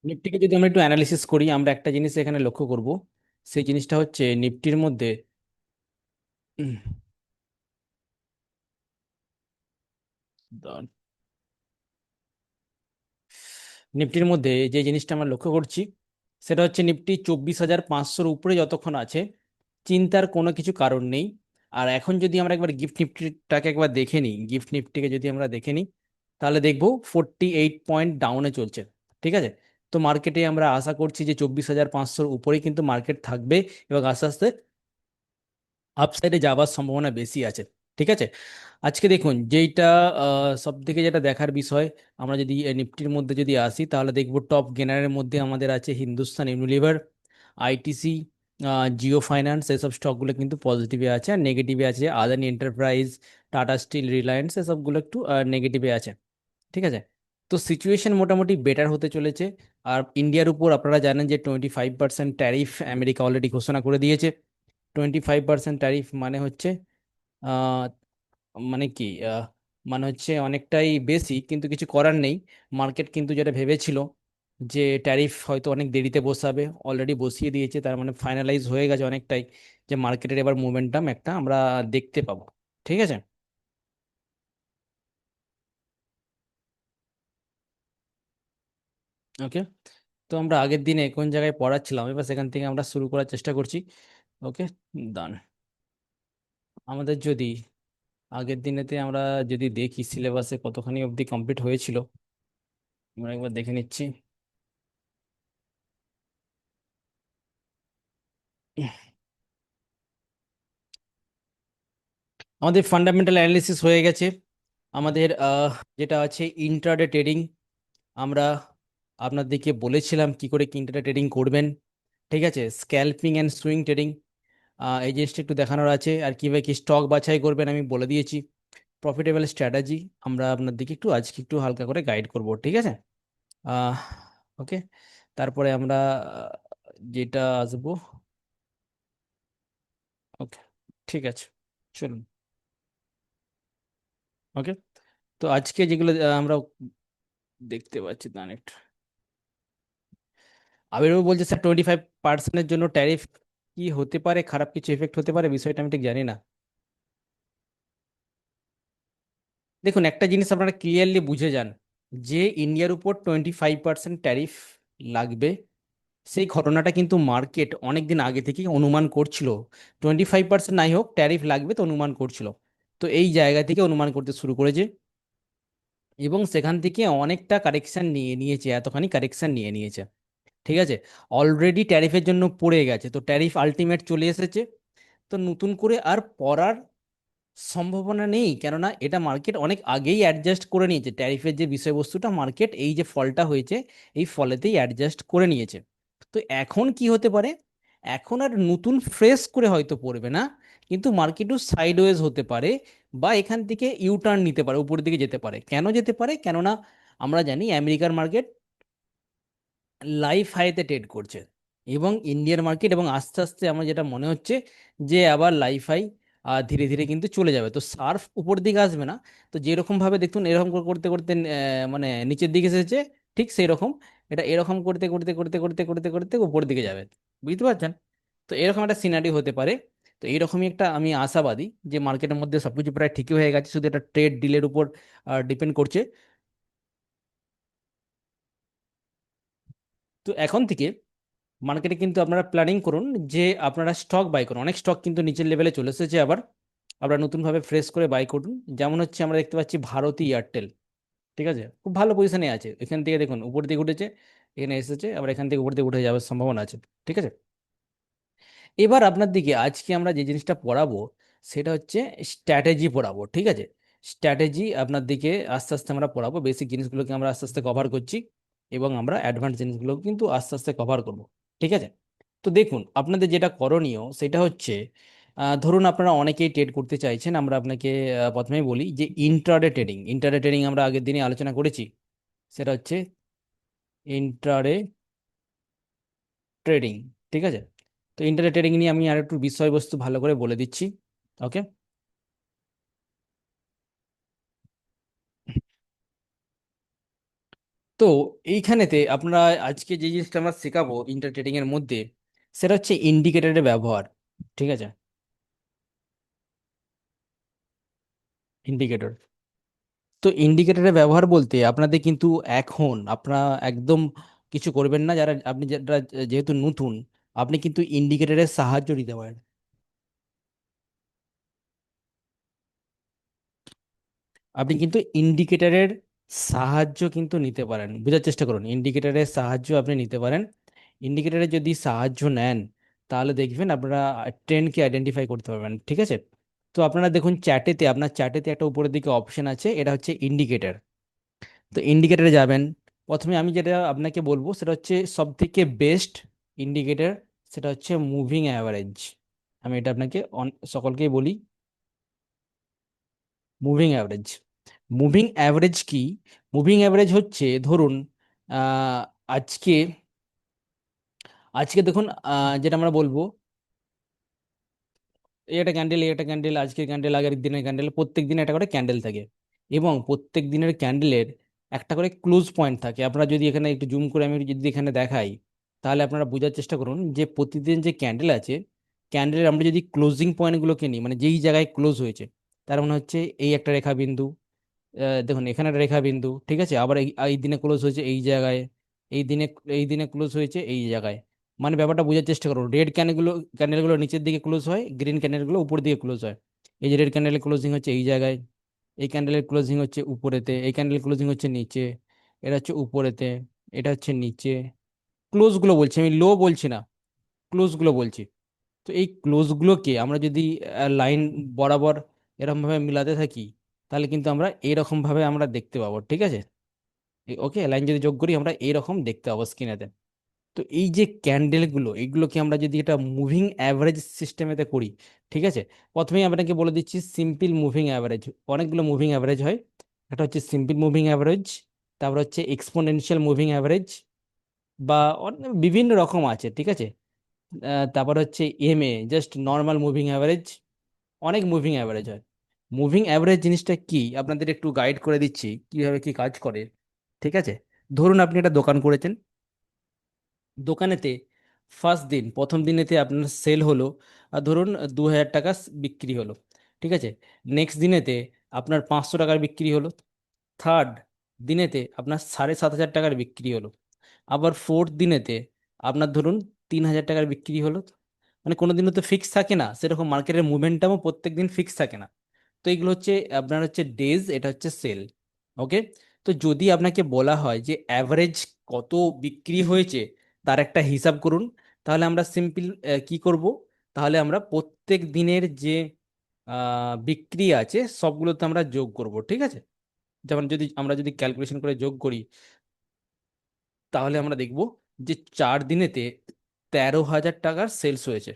নিফটিকে যদি আমরা একটু অ্যানালিসিস করি, আমরা একটা জিনিস এখানে লক্ষ্য করব। সেই জিনিসটা হচ্ছে নিফটির মধ্যে উম, দাঁড়ান। নিফটির মধ্যে যে জিনিসটা আমরা লক্ষ্য করছি সেটা হচ্ছে নিফটি 24,500-র উপরে যতক্ষণ আছে চিন্তার কোনো কিছু কারণ নেই। আর এখন যদি আমরা একবার গিফট নিফটিটাকে একবার দেখে নিই, গিফট নিফটিকে যদি আমরা দেখে নিই, তাহলে দেখবো 48 পয়েন্ট ডাউনে চলছে। ঠিক আছে। তো মার্কেটে আমরা আশা করছি যে 24,500-র উপরেই কিন্তু মার্কেট থাকবে এবং আস্তে আস্তে আপসাইডে যাওয়ার সম্ভাবনা বেশি আছে। ঠিক আছে। আজকে দেখুন যেইটা সব থেকে যেটা দেখার বিষয়, আমরা যদি নিফটির মধ্যে যদি আসি তাহলে দেখব টপ গেনারের মধ্যে আমাদের আছে Hindustan Unilever, ITC, Jio finance, এসব স্টকগুলো কিন্তু পজিটিভে আছে। আর নেগেটিভে আছে Adani enterprise, Tata steel, Reliance, এসবগুলো একটু নেগেটিভে আছে। ঠিক আছে। তো সিচুয়েশন মোটামুটি বেটার হতে চলেছে। আর ইন্ডিয়ার উপর আপনারা জানেন যে 25% ট্যারিফ আমেরিকা অলরেডি ঘোষণা করে দিয়েছে। 25% ট্যারিফ মানে হচ্ছে আহ, মানে কি মানে হচ্ছে অনেকটাই বেশি, কিন্তু কিছু করার নেই। মার্কেট কিন্তু যেটা ভেবেছিল যে ট্যারিফ হয়তো অনেক দেরিতে বসাবে, অলরেডি বসিয়ে দিয়েছে, তার মানে ফাইনালাইজ হয়ে গেছে অনেকটাই, যে মার্কেটের এবার মোমেন্টাম একটা আমরা দেখতে পাবো। ঠিক আছে। ওকে। তো আমরা আগের দিনে কোন জায়গায় পড়াচ্ছিলাম, এবার সেখান থেকে আমরা শুরু করার চেষ্টা করছি। ওকে। ডান। আমাদের যদি আগের দিনেতে আমরা যদি দেখি সিলেবাসে কতখানি অবধি কমপ্লিট হয়েছিল, আমরা একবার দেখে নিচ্ছি। আমাদের ফান্ডামেন্টাল অ্যানালিসিস হয়ে গেছে। আমাদের যেটা আছে ইন্ট্রাডে ট্রেডিং, আমরা আপনাদেরকে বলেছিলাম কি করে ইন্ট্রাডে ট্রেডিং করবেন। ঠিক আছে। স্ক্যালপিং অ্যান্ড সুইং ট্রেডিং, এই জিনিসটা একটু দেখানোর আছে। আর কিভাবে কি স্টক বাছাই করবেন আমি বলে দিয়েছি। প্রফিটেবল স্ট্র্যাটেজি আমরা আপনাদেরকে একটু আজকে একটু হালকা করে গাইড করব। ঠিক আছে। আহ ওকে। তারপরে আমরা যেটা আসবো। ওকে। ঠিক আছে। চলুন। ওকে। তো আজকে যেগুলো আমরা দেখতে পাচ্ছি, দাঁড়ান একটু। আবিরবাবু বলছে স্যার 25%-এর জন্য ট্যারিফ কি হতে পারে, খারাপ কিছু এফেক্ট হতে পারে, বিষয়টা আমি ঠিক জানি না। দেখুন একটা জিনিস আপনারা ক্লিয়ারলি বুঝে যান, যে ইন্ডিয়ার উপর 25% ট্যারিফ লাগবে, সেই ঘটনাটা কিন্তু মার্কেট অনেক দিন আগে থেকেই অনুমান করছিল। 25% নাই হোক, ট্যারিফ লাগবে তো অনুমান করছিল। তো এই জায়গা থেকে অনুমান করতে শুরু করেছে এবং সেখান থেকে অনেকটা কারেকশন নিয়ে নিয়েছে, এতখানি কারেকশন নিয়ে নিয়েছে। ঠিক আছে। অলরেডি ট্যারিফের জন্য পড়ে গেছে, তো ট্যারিফ আলটিমেট চলে এসেছে। তো নতুন করে আর পড়ার সম্ভাবনা নেই, কেননা এটা মার্কেট অনেক আগেই অ্যাডজাস্ট করে নিয়েছে। ট্যারিফের যে বিষয়বস্তুটা মার্কেট এই যে ফলটা হয়েছে এই ফলেতেই অ্যাডজাস্ট করে নিয়েছে। তো এখন কি হতে পারে, এখন আর নতুন ফ্রেশ করে হয়তো পড়বে না, কিন্তু মার্কেটও সাইডওয়েজ হতে পারে, বা এখান থেকে ইউটার্ন নিতে পারে, উপরের দিকে যেতে পারে। কেন যেতে পারে, কেননা আমরা জানি আমেরিকার মার্কেট লাইফ হাইতে ট্রেড করছে এবং ইন্ডিয়ান মার্কেট, এবং আস্তে আস্তে আমার যেটা মনে হচ্ছে যে আবার লাইফ হাই ধীরে ধীরে কিন্তু চলে যাবে, তো সার্ফ উপর দিকে আসবে না। তো যেরকম ভাবে দেখুন এরকম করতে করতে মানে নিচের দিকে এসেছে, ঠিক সেই রকম এটা এরকম করতে করতে করতে করতে করতে করতে উপর দিকে যাবে। বুঝতে পারছেন। তো এরকম একটা সিনারি হতে পারে। তো এইরকমই একটা আমি আশাবাদী যে মার্কেটের মধ্যে সবকিছু প্রায় ঠিকই হয়ে গেছে, শুধু একটা ট্রেড ডিলের উপর ডিপেন্ড করছে। তো এখন থেকে মার্কেটে কিন্তু আপনারা প্ল্যানিং করুন যে আপনারা স্টক বাই করুন। অনেক স্টক কিন্তু নিচের লেভেলে চলে এসেছে আবার, আপনারা নতুনভাবে ফ্রেশ করে বাই করুন। যেমন হচ্ছে আমরা দেখতে পাচ্ছি ভারতী এয়ারটেল। ঠিক আছে, খুব ভালো পজিশনে আছে, এখান থেকে দেখুন উপর দিকে উঠেছে, এখানে এসেছে, আবার এখান থেকে উপর দিকে উঠে যাওয়ার সম্ভাবনা আছে। ঠিক আছে। এবার আপনার দিকে আজকে আমরা যে জিনিসটা পড়াবো সেটা হচ্ছে স্ট্র্যাটেজি পড়াবো। ঠিক আছে। স্ট্র্যাটেজি আপনার দিকে আস্তে আস্তে আমরা পড়াবো, বেসিক জিনিসগুলোকে আমরা আস্তে আস্তে কভার করছি এবং আমরা অ্যাডভান্স জিনিসগুলো কিন্তু আস্তে আস্তে কভার করব। ঠিক আছে। তো দেখুন আপনাদের যেটা করণীয় সেটা হচ্ছে, ধরুন আপনারা অনেকেই ট্রেড করতে চাইছেন, আমরা আপনাকে প্রথমেই বলি যে ইন্ট্রাডে ট্রেডিং। ইন্ট্রাডে ট্রেডিং আমরা আগের দিনে আলোচনা করেছি, সেটা হচ্ছে ইন্ট্রাডে ট্রেডিং। ঠিক আছে। তো ইন্টারনেট ট্রেডিং নিয়ে আমি আর একটু বিষয়বস্তু ভালো করে বলে দিচ্ছি। ওকে। তো এইখানেতে আপনারা আজকে যে জিনিসটা আমরা শেখাবো ইন্টারট্রেডিং এর মধ্যে, সেটা হচ্ছে ইন্ডিকেটরের ব্যবহার। ঠিক আছে, ইন্ডিকেটর। তো ইন্ডিকেটরের ব্যবহার বলতে আপনাদের কিন্তু এখন আপনারা একদম কিছু করবেন না, যারা আপনি যারা যেহেতু নতুন, আপনি কিন্তু ইন্ডিকেটরের সাহায্য নিতে পারেন। আপনি কিন্তু ইন্ডিকেটরের সাহায্য কিন্তু নিতে পারেন, বোঝার চেষ্টা করুন, ইন্ডিকেটরের সাহায্য আপনি নিতে পারেন। ইন্ডিকেটরের যদি সাহায্য নেন, তাহলে দেখবেন আপনারা ট্রেন্ডকে আইডেন্টিফাই করতে পারবেন। ঠিক আছে, তো আপনারা দেখুন চ্যাটেতে, আপনার চ্যাটেতে একটা উপরের দিকে অপশন আছে, এটা হচ্ছে ইন্ডিকেটর। তো ইন্ডিকেটরে যাবেন। প্রথমে আমি যেটা আপনাকে বলবো সেটা হচ্ছে সব থেকে বেস্ট ইন্ডিকেটর, সেটা হচ্ছে মুভিং অ্যাভারেজ। আমি এটা আপনাকে সকলকেই বলি, মুভিং অ্যাভারেজ। মুভিং অ্যাভারেজ কি? মুভিং অ্যাভারেজ হচ্ছে ধরুন আহ, আজকে আজকে দেখুন, যেটা আমরা বলবো, এই একটা ক্যান্ডেল, এই একটা ক্যান্ডেল, আজকের ক্যান্ডেল, আগের দিনের ক্যান্ডেল, প্রত্যেক দিনে একটা করে ক্যান্ডেল থাকে। এবং প্রত্যেক দিনের ক্যান্ডেলের একটা করে ক্লোজ পয়েন্ট থাকে। আপনারা যদি এখানে একটু জুম করে আমি যদি এখানে দেখাই, তাহলে আপনারা বোঝার চেষ্টা করুন যে প্রতিদিন যে ক্যান্ডেল আছে, ক্যান্ডেলের আমরা যদি ক্লোজিং পয়েন্টগুলোকে নিই, মানে যেই জায়গায় ক্লোজ হয়েছে, তার মানে হচ্ছে এই একটা রেখা বিন্দু, দেখুন এখানে একটা রেখা বিন্দু, ঠিক আছে, আবার এই এই দিনে ক্লোজ হয়েছে এই জায়গায়, এই দিনে এই দিনে ক্লোজ হয়েছে এই জায়গায়। মানে ব্যাপারটা বোঝার চেষ্টা করো, রেড ক্যান্ডেলগুলো নিচের দিকে ক্লোজ হয়, গ্রিন ক্যান্ডেলগুলো উপর দিকে ক্লোজ হয়। এই যে রেড ক্যান্ডেলের ক্লোজিং হচ্ছে এই জায়গায়, এই ক্যান্ডেলের ক্লোজিং হচ্ছে উপরেতে, এই ক্যান্ডেলের ক্লোজিং হচ্ছে নিচে, এটা হচ্ছে উপরেতে, এটা হচ্ছে নিচে। ক্লোজগুলো বলছি, আমি লো বলছি না, ক্লোজগুলো বলছি। তো এই ক্লোজগুলোকে আমরা যদি লাইন বরাবর এরকম ভাবে মিলাতে থাকি, তাহলে কিন্তু আমরা এইরকম ভাবে আমরা দেখতে পাবো। ঠিক আছে, ওকে, লাইন যদি যোগ করি আমরা এইরকম দেখতে পাবো স্ক্রিনেতে। তো এই যে ক্যান্ডেলগুলো, এইগুলোকে আমরা যদি এটা মুভিং অ্যাভারেজ সিস্টেমেতে করি, ঠিক আছে, প্রথমেই আপনাকে বলে দিচ্ছি সিম্পল মুভিং অ্যাভারেজ। অনেকগুলো মুভিং অ্যাভারেজ হয়, একটা হচ্ছে সিম্পল মুভিং অ্যাভারেজ, তারপর হচ্ছে এক্সপোনেনশিয়াল মুভিং অ্যাভারেজ, বা বিভিন্ন রকম আছে। ঠিক আছে, তারপর হচ্ছে MA, just normal moving average, অনেক মুভিং অ্যাভারেজ হয়। মুভিং অ্যাভারেজ জিনিসটা কি আপনাদের একটু গাইড করে দিচ্ছি কিভাবে কি কাজ করে। ঠিক আছে, ধরুন আপনি একটা দোকান করেছেন, দোকানেতে ফার্স্ট দিন, প্রথম দিনেতে আপনার সেল হলো, আর ধরুন 2,000 টাকা বিক্রি হলো। ঠিক আছে, নেক্সট দিনেতে আপনার 500 টাকার বিক্রি হলো, থার্ড দিনেতে আপনার 7,500 টাকার বিক্রি হলো, আবার ফোর্থ দিনেতে আপনার ধরুন 3,000 টাকার বিক্রি হলো। মানে কোনো দিনও তো ফিক্স থাকে না, সেরকম মার্কেটের মুভমেন্টামও প্রত্যেক দিন ফিক্স থাকে না। তো এগুলো হচ্ছে আপনার হচ্ছে ডেজ, এটা হচ্ছে সেল। ওকে, তো যদি আপনাকে বলা হয় যে অ্যাভারেজ কত বিক্রি হয়েছে তার একটা হিসাব করুন, তাহলে আমরা সিম্পল কি করব, তাহলে আমরা প্রত্যেক দিনের যে বিক্রি আছে সবগুলোতে আমরা যোগ করব। ঠিক আছে, যেমন যদি আমরা যদি ক্যালকুলেশন করে যোগ করি, তাহলে আমরা দেখব যে 4 দিনেতে 13,000 টাকার সেলস হয়েছে।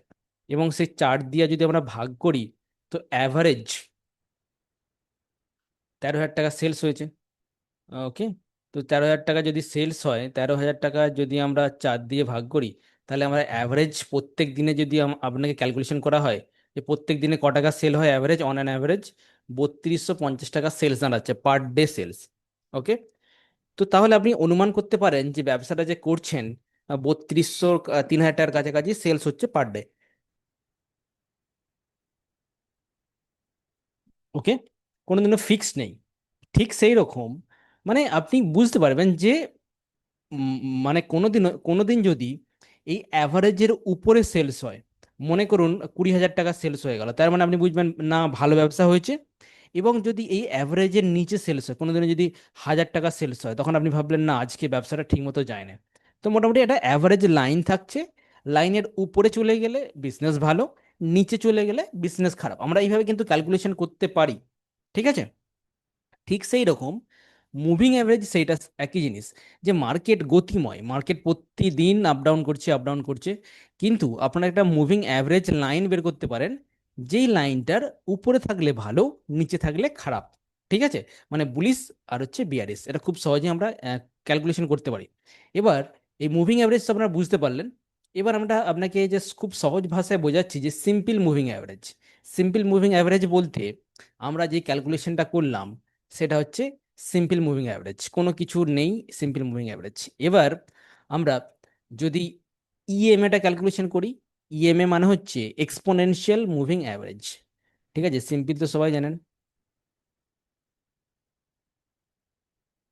এবং সেই 4 দিয়ে যদি আমরা ভাগ করি, তো অ্যাভারেজ 13,000 টাকা সেলস হয়েছে। ওকে, তো 13,000 টাকা যদি সেলস হয়, 13,000 টাকা যদি আমরা 4 দিয়ে ভাগ করি, তাহলে আমরা অ্যাভারেজ প্রত্যেক দিনে যদি আপনাকে ক্যালকুলেশন করা হয় যে প্রত্যেক দিনে ক টাকা সেল হয়, অ্যাভারেজ অন অ্যান অ্যাভারেজ 3250 টাকা সেলস দাঁড়াচ্ছে পার ডে সেলস। ওকে, তো তাহলে আপনি অনুমান করতে পারেন যে ব্যবসাটা যে করছেন 3,000 টাকার কাছাকাছি সেলস হচ্ছে পার ডে। ওকে, কোনোদিনও ফিক্স নেই। ঠিক সেই রকম, মানে আপনি বুঝতে পারবেন যে মানে কোনোদিন যদি এই অ্যাভারেজের উপরে সেলস হয়, মনে করুন 20,000 টাকা সেলস হয়ে গেল, তার মানে আপনি বুঝবেন না ভালো ব্যবসা হয়েছে। এবং যদি এই অ্যাভারেজের নিচে সেলস হয়, কোনোদিনও যদি 1,000 টাকা সেলস হয়, তখন আপনি ভাবলেন না আজকে ব্যবসাটা ঠিক মতো যায় না। তো মোটামুটি একটা অ্যাভারেজ লাইন থাকছে, লাইনের উপরে চলে গেলে বিজনেস ভালো, নিচে চলে গেলে বিজনেস খারাপ। আমরা এইভাবে কিন্তু ক্যালকুলেশন করতে পারি। ঠিক আছে, ঠিক সেই রকম মুভিং অ্যাভারেজ সেইটা একই জিনিস, যে মার্কেট গতিময়, মার্কেট প্রতিদিন আপ ডাউন করছে, আপ ডাউন করছে, কিন্তু আপনারা একটা মুভিং অ্যাভারেজ লাইন বের করতে পারেন, যেই লাইনটার উপরে থাকলে ভালো, নিচে থাকলে খারাপ। ঠিক আছে, মানে বুলিশ আর হচ্ছে বিয়ারিশ, এটা খুব সহজে আমরা ক্যালকুলেশন করতে পারি। এবার এই মুভিং অ্যাভারেজ তো আপনারা বুঝতে পারলেন। এবার আমরা আপনাকে যে খুব সহজ ভাষায় বোঝাচ্ছি যে simple moving average. Simple moving average বলতে আমরা যে ক্যালকুলেশনটা করলাম, সেটা হচ্ছে সিম্পল মুভিং অ্যাভারেজ, কোনো কিছু নেই, সিম্পল মুভিং অ্যাভারেজ। এবার আমরা যদি ইএমএটা ক্যালকুলেশন করি, ইএমএ মানে হচ্ছে এক্সপোনেনশিয়াল মুভিং অ্যাভারেজ। ঠিক আছে, সিম্পল তো সবাই জানেন,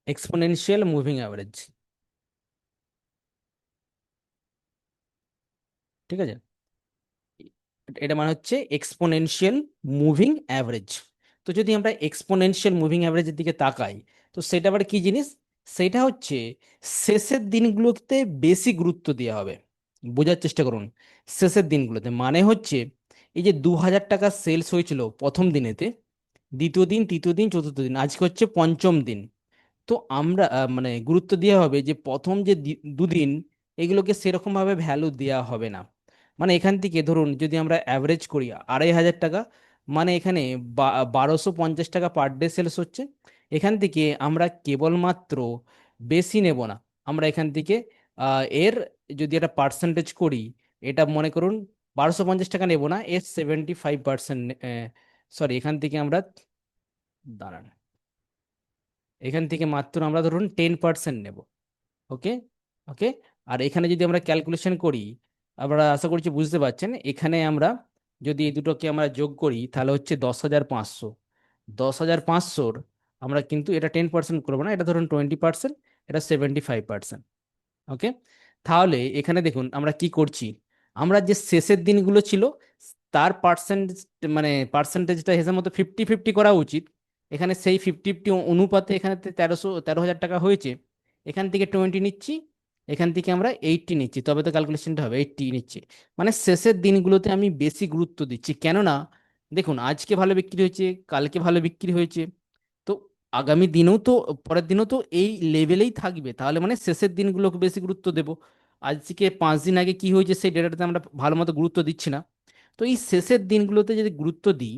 এক্সপোনেনশিয়াল মুভিং অ্যাভারেজ। ঠিক আছে, এটা মানে হচ্ছে এক্সপোনেনশিয়াল মুভিং অ্যাভারেজ। তো যদি আমরা এক্সপোনেনশিয়াল মুভিং অ্যাভারেজের দিকে তাকাই, তো সেটা আবার কি জিনিস? সেটা হচ্ছে শেষের দিনগুলোতে বেশি গুরুত্ব দেওয়া হবে। বোঝার চেষ্টা করুন, শেষের দিনগুলোতে মানে হচ্ছে এই যে 2,000 টাকা সেলস হয়েছিল প্রথম দিনেতে, দ্বিতীয় দিন, তৃতীয় দিন, চতুর্থ দিন, আজকে হচ্ছে পঞ্চম দিন। তো আমরা মানে গুরুত্ব দেওয়া হবে যে প্রথম যে দুদিন, এগুলোকে সেরকম ভাবে ভ্যালু দেওয়া হবে না। মানে এখান থেকে ধরুন যদি আমরা অ্যাভারেজ করি 2,500 টাকা, মানে এখানে 1,250 টাকা পার ডে সেলস হচ্ছে। এখান থেকে আমরা কেবলমাত্র বেশি নেব না, আমরা এখান থেকে এর যদি একটা পার্সেন্টেজ করি, এটা মনে করুন 1,250 টাকা নেব না, এর 75%, সরি এখান থেকে আমরা, দাঁড়ান, এখান থেকে মাত্র আমরা ধরুন 10% নেব। ওকে, ওকে। আর এখানে যদি আমরা ক্যালকুলেশন করি, আমরা আশা করছি বুঝতে পারছেন, এখানে আমরা যদি এই দুটোকে আমরা যোগ করি তাহলে হচ্ছে 10,500। 10,500, আমরা কিন্তু এটা 10% করবো না, এটা ধরুন 20%, এটা 75%। ওকে, তাহলে এখানে দেখুন আমরা কি করছি, আমরা যে শেষের দিনগুলো ছিল তার পার্সেন্টেজ, মানে পার্সেন্টেজটা হিসাব মতো 50-50 করা উচিত। এখানে সেই 50-50 অনুপাতে এখানে 13,000 টাকা হয়েছে, এখান থেকে 20 নিচ্ছি, এখান থেকে আমরা 80 নিচ্ছি, তবে তো ক্যালকুলেশনটা হবে, 80 নিচ্ছি। মানে শেষের দিনগুলোতে আমি বেশি গুরুত্ব দিচ্ছি, কেননা দেখুন আজকে ভালো বিক্রি হয়েছে, কালকে ভালো বিক্রি হয়েছে, তো আগামী দিনেও তো, পরের দিনও তো এই লেভেলেই থাকবে, তাহলে মানে শেষের দিনগুলোকে বেশি গুরুত্ব দেব। আজকে 5 দিন আগে কি হয়েছে সেই ডেটাটাতে আমরা ভালো মতো গুরুত্ব দিচ্ছি না। তো এই শেষের দিনগুলোতে যদি গুরুত্ব দিই,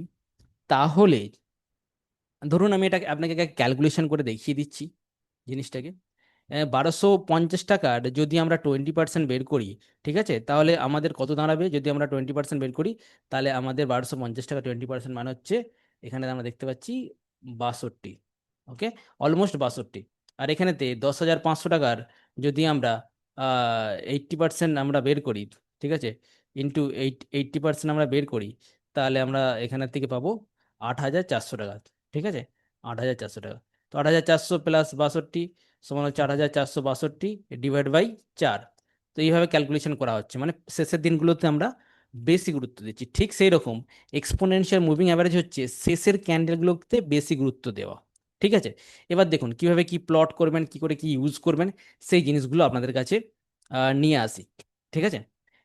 তাহলে ধরুন আমি এটা আপনাকে ক্যালকুলেশন করে দেখিয়ে দিচ্ছি জিনিসটাকে। 1,250 টাকার যদি আমরা 20% বের করি, ঠিক আছে, তাহলে আমাদের কত দাঁড়াবে? যদি আমরা 20% বের করি, তাহলে আমাদের 1,250 টাকা 20% মানে হচ্ছে, এখানে আমরা দেখতে পাচ্ছি 62। ওকে, অলমোস্ট 62। আর এখানেতে 10,500 টাকার যদি আমরা 80% আমরা বের করি, ঠিক আছে, ইন্টু 80% আমরা বের করি, তাহলে আমরা এখানের থেকে পাবো 8,400 টাকা। ঠিক আছে, 8,400 টাকা। তো 8,400 প্লাস 62 সমান হচ্ছে 8,462 ডিভাইড বাই 4। তো এইভাবে ক্যালকুলেশন করা হচ্ছে, মানে শেষের দিনগুলোতে আমরা বেশি গুরুত্ব দিচ্ছি। ঠিক সেই রকম এক্সপোনেনশিয়াল মুভিং অ্যাভারেজ হচ্ছে শেষের ক্যান্ডেলগুলোতে বেশি গুরুত্ব দেওয়া। ঠিক আছে, এবার দেখুন কিভাবে কি প্লট করবেন, কি করে কি ইউজ করবেন, সেই জিনিসগুলো আপনাদের কাছে নিয়ে আসি। ঠিক আছে,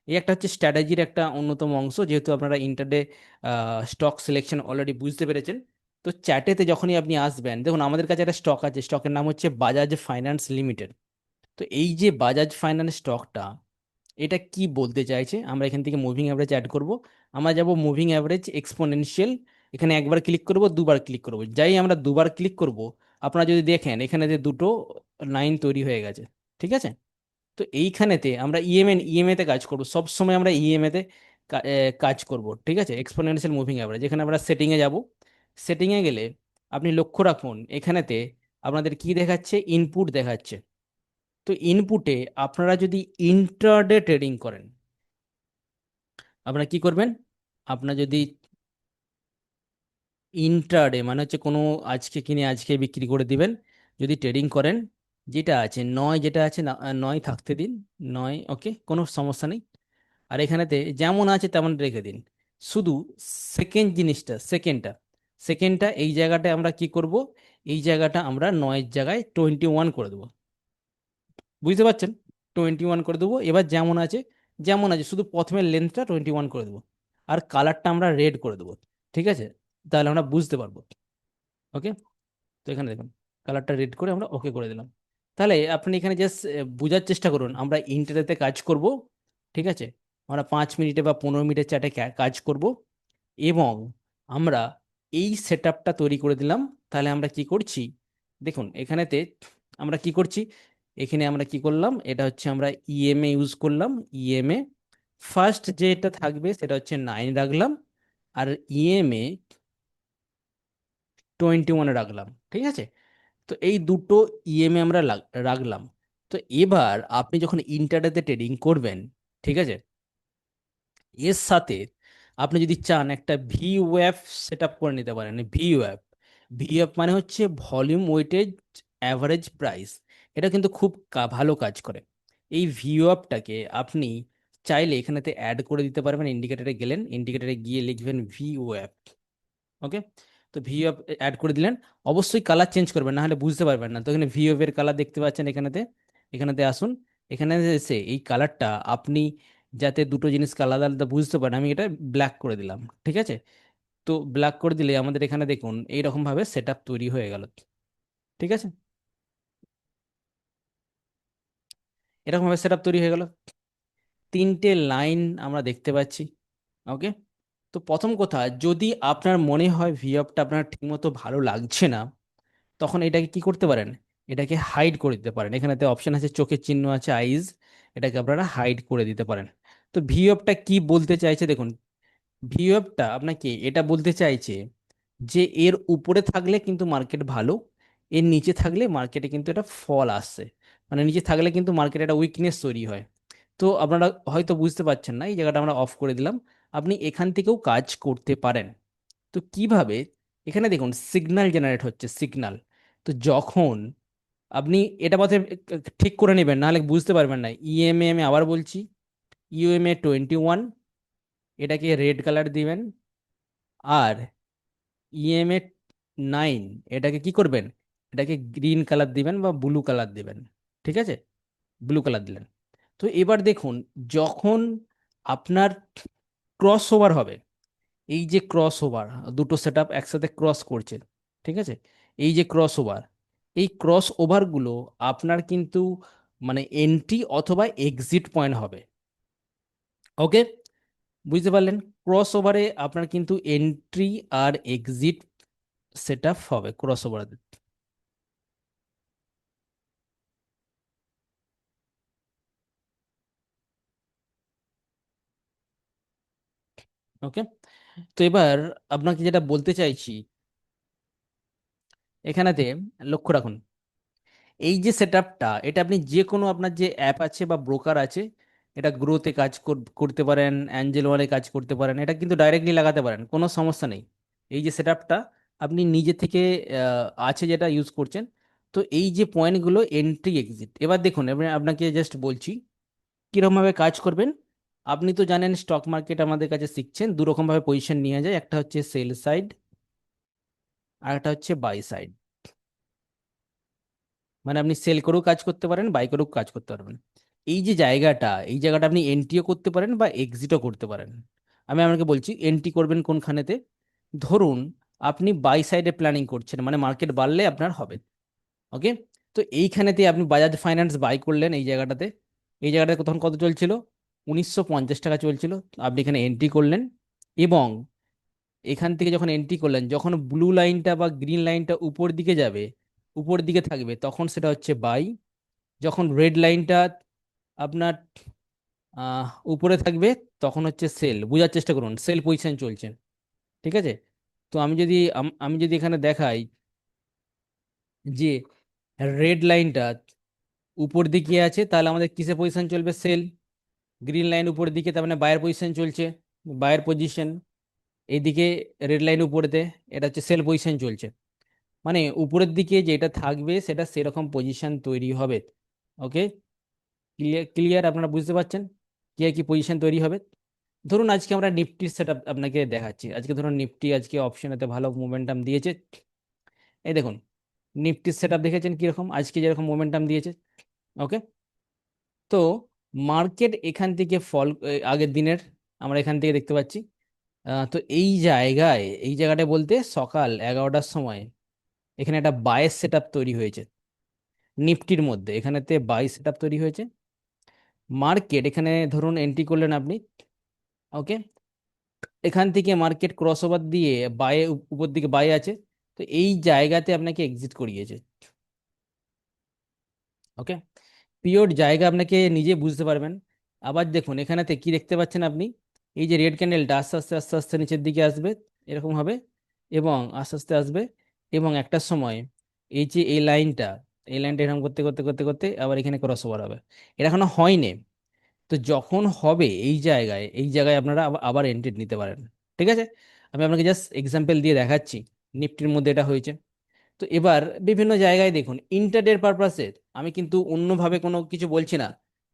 এই একটা হচ্ছে স্ট্র্যাটেজির একটা অন্যতম অংশ, যেহেতু আপনারা ইন্টারডে স্টক সিলেকশন অলরেডি বুঝতে পেরেছেন। তো চ্যাটেতে যখনই আপনি আসবেন, দেখুন আমাদের কাছে একটা স্টক আছে, স্টকের নাম হচ্ছে বাজাজ ফাইন্যান্স লিমিটেড। তো এই যে বাজাজ ফাইন্যান্স স্টকটা, এটা কি বলতে চাইছে, আমরা এখান থেকে মুভিং অ্যাভারেজ অ্যাড করব। আমরা যাব মুভিং অ্যাভারেজ এক্সপোনেনশিয়াল, এখানে একবার ক্লিক করব, দুবার ক্লিক করব, যাই আমরা দুবার ক্লিক করব, আপনারা যদি দেখেন এখানে যে দুটো লাইন তৈরি হয়ে গেছে। ঠিক আছে, তো এইখানেতে আমরা ইএমএ তে কাজ করব, সব সময় আমরা ইএমএ তে কাজ করব। ঠিক আছে, এক্সপোনেনশিয়াল মুভিং অ্যাভারেজ, এখানে আমরা সেটিং এ যাব। সেটিং এ গেলে আপনি লক্ষ্য রাখুন এখানেতে আপনাদের কি দেখাচ্ছে, ইনপুট দেখাচ্ছে। তো ইনপুটে আপনারা যদি ইন্ট্রাডে ট্রেডিং করেন, আপনারা কি করবেন, আপনারা যদি ইন্ট্রাডে মানে হচ্ছে কোনো আজকে কিনে আজকে বিক্রি করে দিবেন, যদি ট্রেডিং করেন, যেটা আছে নয়, যেটা আছে নয় থাকতে দিন, নয়, ওকে, কোনো সমস্যা নেই। আর এখানেতে যেমন আছে তেমন রেখে দিন। শুধু সেকেন্ডটা এই জায়গাটায় আমরা কি করব, এই জায়গাটা আমরা নয়ের জায়গায় 21 করে দেবো। বুঝতে পারছেন, 21 করে দেবো। এবার যেমন আছে শুধু প্রথমে লেন্থটা 21 করে দেবো, আর কালারটা আমরা রেড করে দেবো। ঠিক আছে, তাহলে আমরা বুঝতে পারবো। ওকে, তো এখানে দেখুন কালারটা রেড করে আমরা ওকে করে দিলাম। তাহলে আপনি এখানে জাস্ট বোঝার চেষ্টা করুন, আমরা ইন্টারনেটে কাজ করব। ঠিক আছে, আমরা 5 মিনিটে বা 15 মিনিটের চ্যাটে কাজ করব, এবং আমরা এই সেট আপটা তৈরি করে দিলাম। তাহলে আমরা কি করছি, দেখুন এখানেতে আমরা কি করছি, এখানে আমরা কি করলাম, এটা হচ্ছে আমরা ইএমএ ইউজ করলাম। ইএমএ ফার্স্ট যেটা থাকবে সেটা হচ্ছে 9 রাখলাম, আর ইএমএ 21 রাখলাম। ঠিক আছে, তো এই দুটো ইএমএ আমরা রাখলাম। তো এবার আপনি যখন ইন্টারডেতে ট্রেডিং করবেন, ঠিক আছে, এর সাথে আপনি যদি চান একটা ভিওএফ সেট আপ করে নিতে পারেন। ভিওএফ, ভিওএফ মানে হচ্ছে ভলিউম ওয়েটেজ অ্যাভারেজ প্রাইস। এটা কিন্তু খুব ভালো কাজ করে। এই ভিওএফটাকে আপনি চাইলে এখানেতে অ্যাড করে দিতে পারবেন। ইন্ডিকেটারে গেলেন, ইন্ডিকেটারে গিয়ে লিখবেন ভিওএফ। ওকে, তো ভিওএফ অ্যাড করে দিলেন। অবশ্যই কালার চেঞ্জ করবেন, না হলে বুঝতে পারবেন না। তো এখানে ভিওএফ এর কালার দেখতে পাচ্ছেন এখানেতে। এখানেতে আসুন, এখানে এসে এই কালারটা আপনি যাতে দুটো জিনিস আলাদা আলাদা বুঝতে পারেন, আমি এটা ব্ল্যাক করে দিলাম, ঠিক আছে। তো ব্ল্যাক করে দিলে আমাদের এখানে দেখুন এইরকম ভাবে সেট আপ তৈরি হয়ে গেল, ঠিক আছে। এরকম ভাবে সেট আপ তৈরি হয়ে গেল। তিনটে লাইন আমরা দেখতে পাচ্ছি। ওকে, তো প্রথম কথা, যদি আপনার মনে হয় ভিওএফটা আপনার ঠিকমতো ভালো লাগছে না, তখন এটাকে কি করতে পারেন, এটাকে হাইড করে দিতে পারেন। এখানেতে অপশন আছে, চোখের চিহ্ন আছে, আইজ, এটাকে আপনারা হাইড করে দিতে পারেন। তো ভিওএফটা কি বলতে চাইছে দেখুন, ভিওএফটা আপনাকে এটা বলতে চাইছে যে এর উপরে থাকলে কিন্তু মার্কেট ভালো, এর নিচে থাকলে মার্কেটে কিন্তু এটা ফল আসছে। মানে নিচে থাকলে কিন্তু মার্কেটে একটা উইকনেস তৈরি হয়। তো আপনারা হয়তো বুঝতে পারছেন না, এই জায়গাটা আমরা অফ করে দিলাম। আপনি এখান থেকেও কাজ করতে পারেন। তো কিভাবে, এখানে দেখুন সিগন্যাল জেনারেট হচ্ছে, সিগন্যাল। তো যখন আপনি এটা মাথায় ঠিক করে নেবেন, নাহলে বুঝতে পারবেন না। ইএমএ আমি আবার বলছি, ইউএমএ 21, এটাকে রেড কালার দিবেন। আর ইএমএ 9, এটাকে কি করবেন, এটাকে গ্রিন কালার দিবেন বা ব্লু কালার দিবেন, ঠিক আছে। ব্লু কালার দিলেন। তো এবার দেখুন, যখন আপনার ক্রস ওভার হবে, এই যে ক্রস ওভার, দুটো সেট আপ একসাথে ক্রস করছে, ঠিক আছে, এই যে ক্রস ওভার, এই ক্রস ওভারগুলো আপনার কিন্তু মানে এন্ট্রি অথবা এক্সিট পয়েন্ট হবে। ওকে, বুঝতে পারলেন। ক্রস ওভারে আপনার কিন্তু এন্ট্রি আর এক্সিট সেট আপ হবে ক্রস ওভারে। ওকে, তো এবার আপনাকে যেটা বলতে চাইছি, এখানেতে লক্ষ্য রাখুন, এই যে সেটআপটা, এটা আপনি যে কোনো আপনার যে অ্যাপ আছে বা ব্রোকার আছে, এটা গ্রোতে কাজ করতে পারেন, অ্যাঞ্জেল ওয়ানে কাজ করতে পারেন, এটা কিন্তু ডাইরেক্টলি লাগাতে পারেন, কোনো সমস্যা নেই। এই যে সেটআপটা আপনি নিজে থেকে আছে যেটা ইউজ করছেন। তো এই যে পয়েন্টগুলো এন্ট্রি এক্সিট, এবার দেখুন এবার আপনাকে জাস্ট বলছি কিরকমভাবে কাজ করবেন। আপনি তো জানেন স্টক মার্কেট আমাদের কাছে শিখছেন, দু রকম ভাবে পজিশন নিয়ে যায়, একটা হচ্ছে সেল সাইড আর একটা হচ্ছে বাই সাইড। মানে আপনি সেল করেও কাজ করতে পারেন, বাই করেও কাজ করতে পারবেন। এই যে জায়গাটা, এই জায়গাটা আপনি এন্ট্রিও করতে পারেন বা এক্সিটও করতে পারেন। আমি আপনাকে বলছি এন্ট্রি করবেন কোনখানেতে। ধরুন আপনি বাই সাইডে প্ল্যানিং করছেন, মানে মার্কেট বাড়লে আপনার হবে। ওকে, তো এইখানেতে আপনি বাজাজ ফাইন্যান্স বাই করলেন এই জায়গাটাতে। এই জায়গাটাতে তখন কত চলছিল, 1950 টাকা চলছিল। আপনি এখানে এন্ট্রি করলেন, এবং এখান থেকে যখন এন্ট্রি করলেন, যখন ব্লু লাইনটা বা গ্রিন লাইনটা উপর দিকে যাবে, উপর দিকে থাকবে, তখন সেটা হচ্ছে বাই। যখন রেড লাইনটা আপনার উপরে থাকবে, তখন হচ্ছে সেল। বোঝার চেষ্টা করুন, সেল পজিশন চলছে, ঠিক আছে। তো আমি যদি এখানে দেখাই যে রেড লাইনটা উপর দিকে আছে, তাহলে আমাদের কিসে পজিশন চলবে, সেল। গ্রিন লাইন উপর দিকে, তার মানে বায়ের পজিশন চলছে, বায়ের পজিশন। এইদিকে রেড লাইন উপরেতে, এটা হচ্ছে সেল পজিশন চলছে। মানে উপরের দিকে যেটা থাকবে সেটা সেরকম পজিশন তৈরি হবে। ওকে, ক্লিয়ার ক্লিয়ার, আপনারা বুঝতে পারছেন কি কি পজিশন তৈরি হবে। ধরুন আজকে আমরা নিফটির সেট আপনাকে দেখাচ্ছি। আজকে ধরুন নিফটি আজকে অপশনেতে ভালো মোমেন্টাম দিয়েছে। এই দেখুন নিফটির সেট আপ দেখেছেন কিরকম, আজকে যেরকম মোমেন্টাম দিয়েছে। ওকে, তো মার্কেট এখান থেকে ফল, আগের দিনের আমরা এখান থেকে দেখতে পাচ্ছি। তো এই জায়গাটা বলতে সকাল 11টার সময় এখানে একটা বায়ের সেট আপ তৈরি হয়েছে। নিফটির মধ্যে এখানেতে বাই সেট আপ তৈরি হয়েছে। মার্কেট এখানে ধরুন এন্ট্রি করলেন আপনি। ওকে, এখান থেকে মার্কেট ক্রস ওভার দিয়ে বায়ে, উপর দিকে বাই আছে। তো এই জায়গাতে আপনাকে এক্সিট করিয়েছে। ওকে, পিওর জায়গা আপনাকে নিজে বুঝতে পারবেন। আবার দেখুন এখানেতে কি দেখতে পাচ্ছেন আপনি, এই যে রেড ক্যান্ডেলটা আস্তে আস্তে আস্তে আস্তে নিচের দিকে আসবে, এরকম হবে, এবং আস্তে আস্তে আসবে, এবং একটা সময় এই যে এই লাইনটা এরকম করতে করতে করতে করতে আবার এখানে ক্রস ওভার হবে। এটা এখনো হয়নি। তো যখন হবে এই জায়গায় আপনারা আবার আবার এন্ট্রি নিতে পারেন। ঠিক আছে, আমি আপনাকে জাস্ট এক্সাম্পল দিয়ে দেখাচ্ছি। নিফটির মধ্যে এটা হয়েছে। তো এবার বিভিন্ন জায়গায় দেখুন ইন্টারডে পারপাসে, আমি কিন্তু অন্যভাবে কোনো কিছু বলছি না,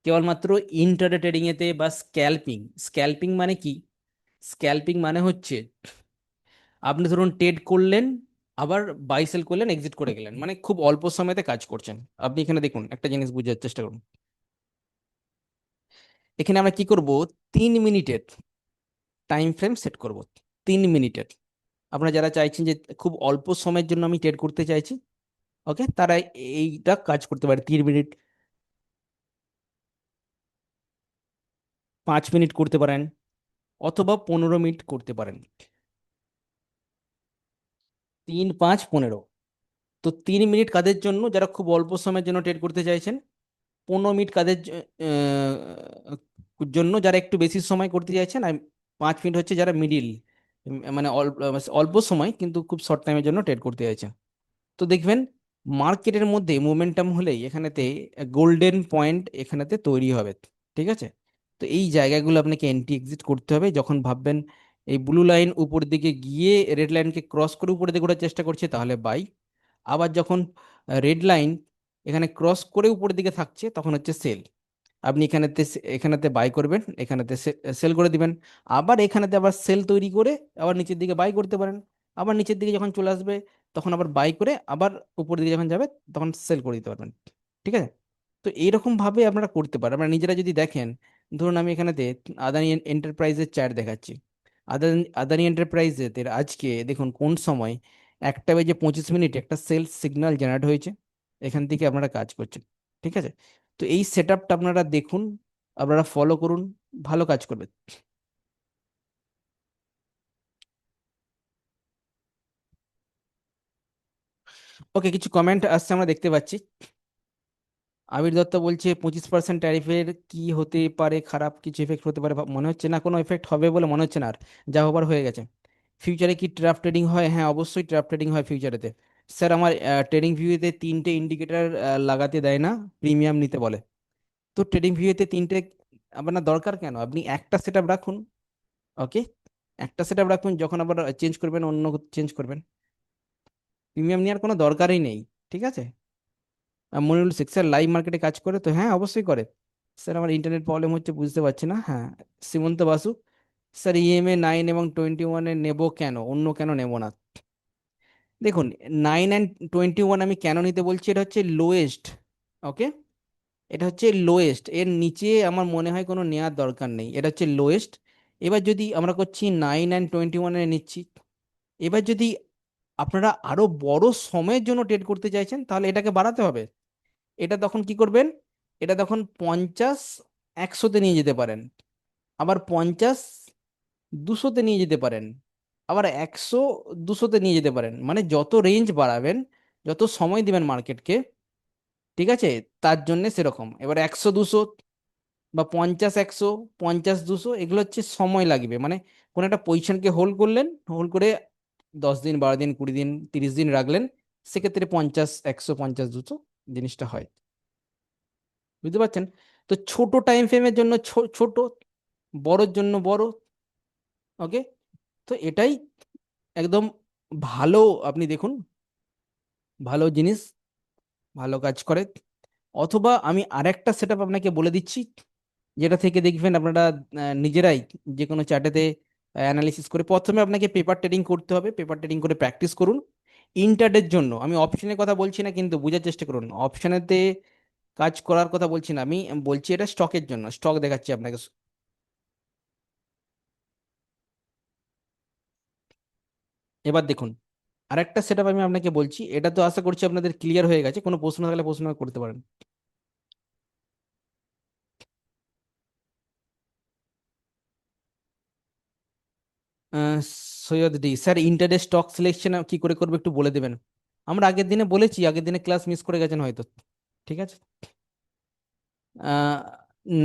কেবলমাত্র ইন্টারডে ট্রেডিং এতে বা স্ক্যাল্পিং। স্ক্যাল্পিং মানে কি? স্ক্যাল্পিং মানে হচ্ছে আপনি ধরুন ট্রেড করলেন, আবার বাই সেল করলেন, এক্সিট করে গেলেন, মানে খুব অল্প সময়তে কাজ করছেন। আপনি এখানে দেখুন, একটা জিনিস বুঝার চেষ্টা করুন। এখানে আমরা কি করব, 3 মিনিটের টাইম ফ্রেম সেট করব। 3 মিনিটের। আপনারা যারা চাইছেন যে খুব অল্প সময়ের জন্য আমি ট্রেড করতে চাইছি, ওকে, তারা এইটা কাজ করতে পারে। 3 মিনিট, 5 মিনিট করতে পারেন, অথবা 15 মিনিট করতে পারেন। 3, 5, 15। তো 3 মিনিট কাদের জন্য? যারা খুব অল্প সময়ের জন্য ট্রেড করতে চাইছেন। 15 মিনিট কাদের জন্য যারা একটু বেশি সময় করতে চাইছেন। আর 5 মিনিট হচ্ছে যারা মিডিল, মানে অল্প অল্প সময় কিন্তু খুব শর্ট টাইমের জন্য ট্রেড করতে চাইছেন। তো দেখবেন মার্কেটের মধ্যে মোমেন্টাম হলেই এখানেতে গোল্ডেন পয়েন্ট এখানেতে তৈরি হবে। ঠিক আছে, তো এই জায়গাগুলো আপনাকে এন্ট্রি এক্সিট করতে হবে যখন ভাববেন এই ব্লু লাইন উপর দিকে গিয়ে রেড লাইনকে ক্রস করে উপরের দিকে ওঠার চেষ্টা করছে, তাহলে বাই। আবার যখন রেড লাইন এখানে ক্রস করে উপরের দিকে থাকছে, তখন হচ্ছে সেল। আপনি এখানেতে বাই করবেন, এখানেতে সেল করে দিবেন। আবার এখানেতে আবার সেল তৈরি করে আবার নিচের দিকে বাই করতে পারেন। আবার নিচের দিকে যখন চলে আসবে, তখন আবার বাই করে আবার উপরের দিকে যখন যাবে, তখন সেল করে দিতে পারবেন। ঠিক আছে, তো এইরকম ভাবে আপনারা করতে পারেন। আপনারা নিজেরা যদি দেখেন, ধরুন আমি এখানেতে আদানি এন্টারপ্রাইজের চার্ট দেখাচ্ছি। আদানি আদানি এন্টারপ্রাইজের আজকে দেখুন কোন সময় 1:25 একটা সেলস সিগন্যাল জেনারেট হয়েছে। এখান থেকে আপনারা কাজ করছেন। ঠিক আছে, তো এই সেট আপটা আপনারা দেখুন, আপনারা ফলো করুন, ভালো কাজ করবে। ওকে, কিছু কমেন্ট আসছে আমরা দেখতে পাচ্ছি। আবির দত্ত বলছে 25% ট্যারিফের কি হতে পারে, খারাপ কিছু এফেক্ট হতে পারে? মনে হচ্ছে না কোনো এফেক্ট হবে বলে মনে হচ্ছে না। আর যা হবার হয়ে গেছে। ফিউচারে কি ট্র্যাপ ট্রেডিং হয়? হ্যাঁ, অবশ্যই ট্র্যাপ ট্রেডিং হয় ফিউচারেতে। স্যার, আমার ট্রেডিং ভিউতে 3টে ইন্ডিকেটর লাগাতে দেয় না, প্রিমিয়াম নিতে বলে। তো ট্রেডিং ভিউতে 3টে আপনার দরকার কেন? আপনি একটা সেট আপ রাখুন। ওকে, একটা সেট আপ রাখুন, যখন আবার চেঞ্জ করবেন অন্য চেঞ্জ করবেন। প্রিমিয়াম নেওয়ার কোনো দরকারই নেই। ঠিক আছে। মনিরুল শেখ স্যার লাইভ মার্কেটে কাজ করে তো? হ্যাঁ, অবশ্যই করে। স্যার, আমার ইন্টারনেট প্রবলেম হচ্ছে, বুঝতে পারছি না। হ্যাঁ, সীমন্ত বাসু, স্যার ইএমএ 9 এবং 21 নেব কেন, অন্য কেন নেব না? দেখুন, 9 and 21 আমি কেন নিতে বলছি, এটা হচ্ছে লোয়েস্ট। ওকে, এটা হচ্ছে লোয়েস্ট, এর নিচে আমার মনে হয় কোনো নেওয়ার দরকার নেই, এটা হচ্ছে লোয়েস্ট। এবার যদি আমরা করছি 9 and 21 নিচ্ছি, এবার যদি আপনারা আরো বড় সময়ের জন্য ট্রেড করতে চাইছেন, তাহলে এটাকে বাড়াতে হবে। এটা তখন কি করবেন? এটা তখন 50, 100-তে নিয়ে যেতে পারেন। আবার 50, 200-তে নিয়ে যেতে পারেন। আবার 100, 200-তে নিয়ে যেতে পারেন। মানে যত রেঞ্জ বাড়াবেন, যত সময় দিবেন মার্কেটকে, ঠিক আছে, তার জন্য সেরকম। এবার 100, 200 বা 50, 100, 50, 200, এগুলো হচ্ছে সময় লাগবে। মানে কোন একটা পজিশনকে হোল্ড করলেন, হোল্ড করে 10 দিন, 12 দিন, 20 দিন, 30 দিন রাখলেন, সেক্ষেত্রে 50, 100, 50, 200 জিনিসটা হয়। বুঝতে পারছেন? তো ছোট টাইম ফ্রেমের জন্য ছোট, বড়র জন্য বড়। ওকে, তো এটাই একদম ভালো। আপনি দেখুন, ভালো জিনিস, ভালো কাজ করে। অথবা আমি আরেকটা সেট আপ আপনাকে বলে দিচ্ছি, যেটা থেকে দেখবেন আপনারা নিজেরাই যে কোনো চার্টেতে অ্যানালিসিস করে। প্রথমে আপনাকে পেপার ট্রেডিং করতে হবে, পেপার ট্রেডিং করে প্র্যাকটিস করুন। ইন্টারডের জন্য আমি অপশনের কথা বলছি না, কিন্তু বোঝার চেষ্টা করুন। অপশনেতে কাজ করার কথা বলছি না, আমি বলছি এটা স্টকের জন্য। স্টক দেখাচ্ছি আপনাকে। এবার দেখুন, আরেকটা সেট আপ আমি আপনাকে বলছি। এটা তো আশা করছি আপনাদের ক্লিয়ার হয়ে গেছে। কোনো প্রশ্ন থাকলে প্রশ্ন করতে পারেন। আহ, Syed D sir, intraday stock selection কি করে করবে একটু বলে দেবেন? আমরা আগের দিনে বলেছি, আগের দিনে ক্লাস মিস করে গেছেন হয়তো। ঠিক আছে।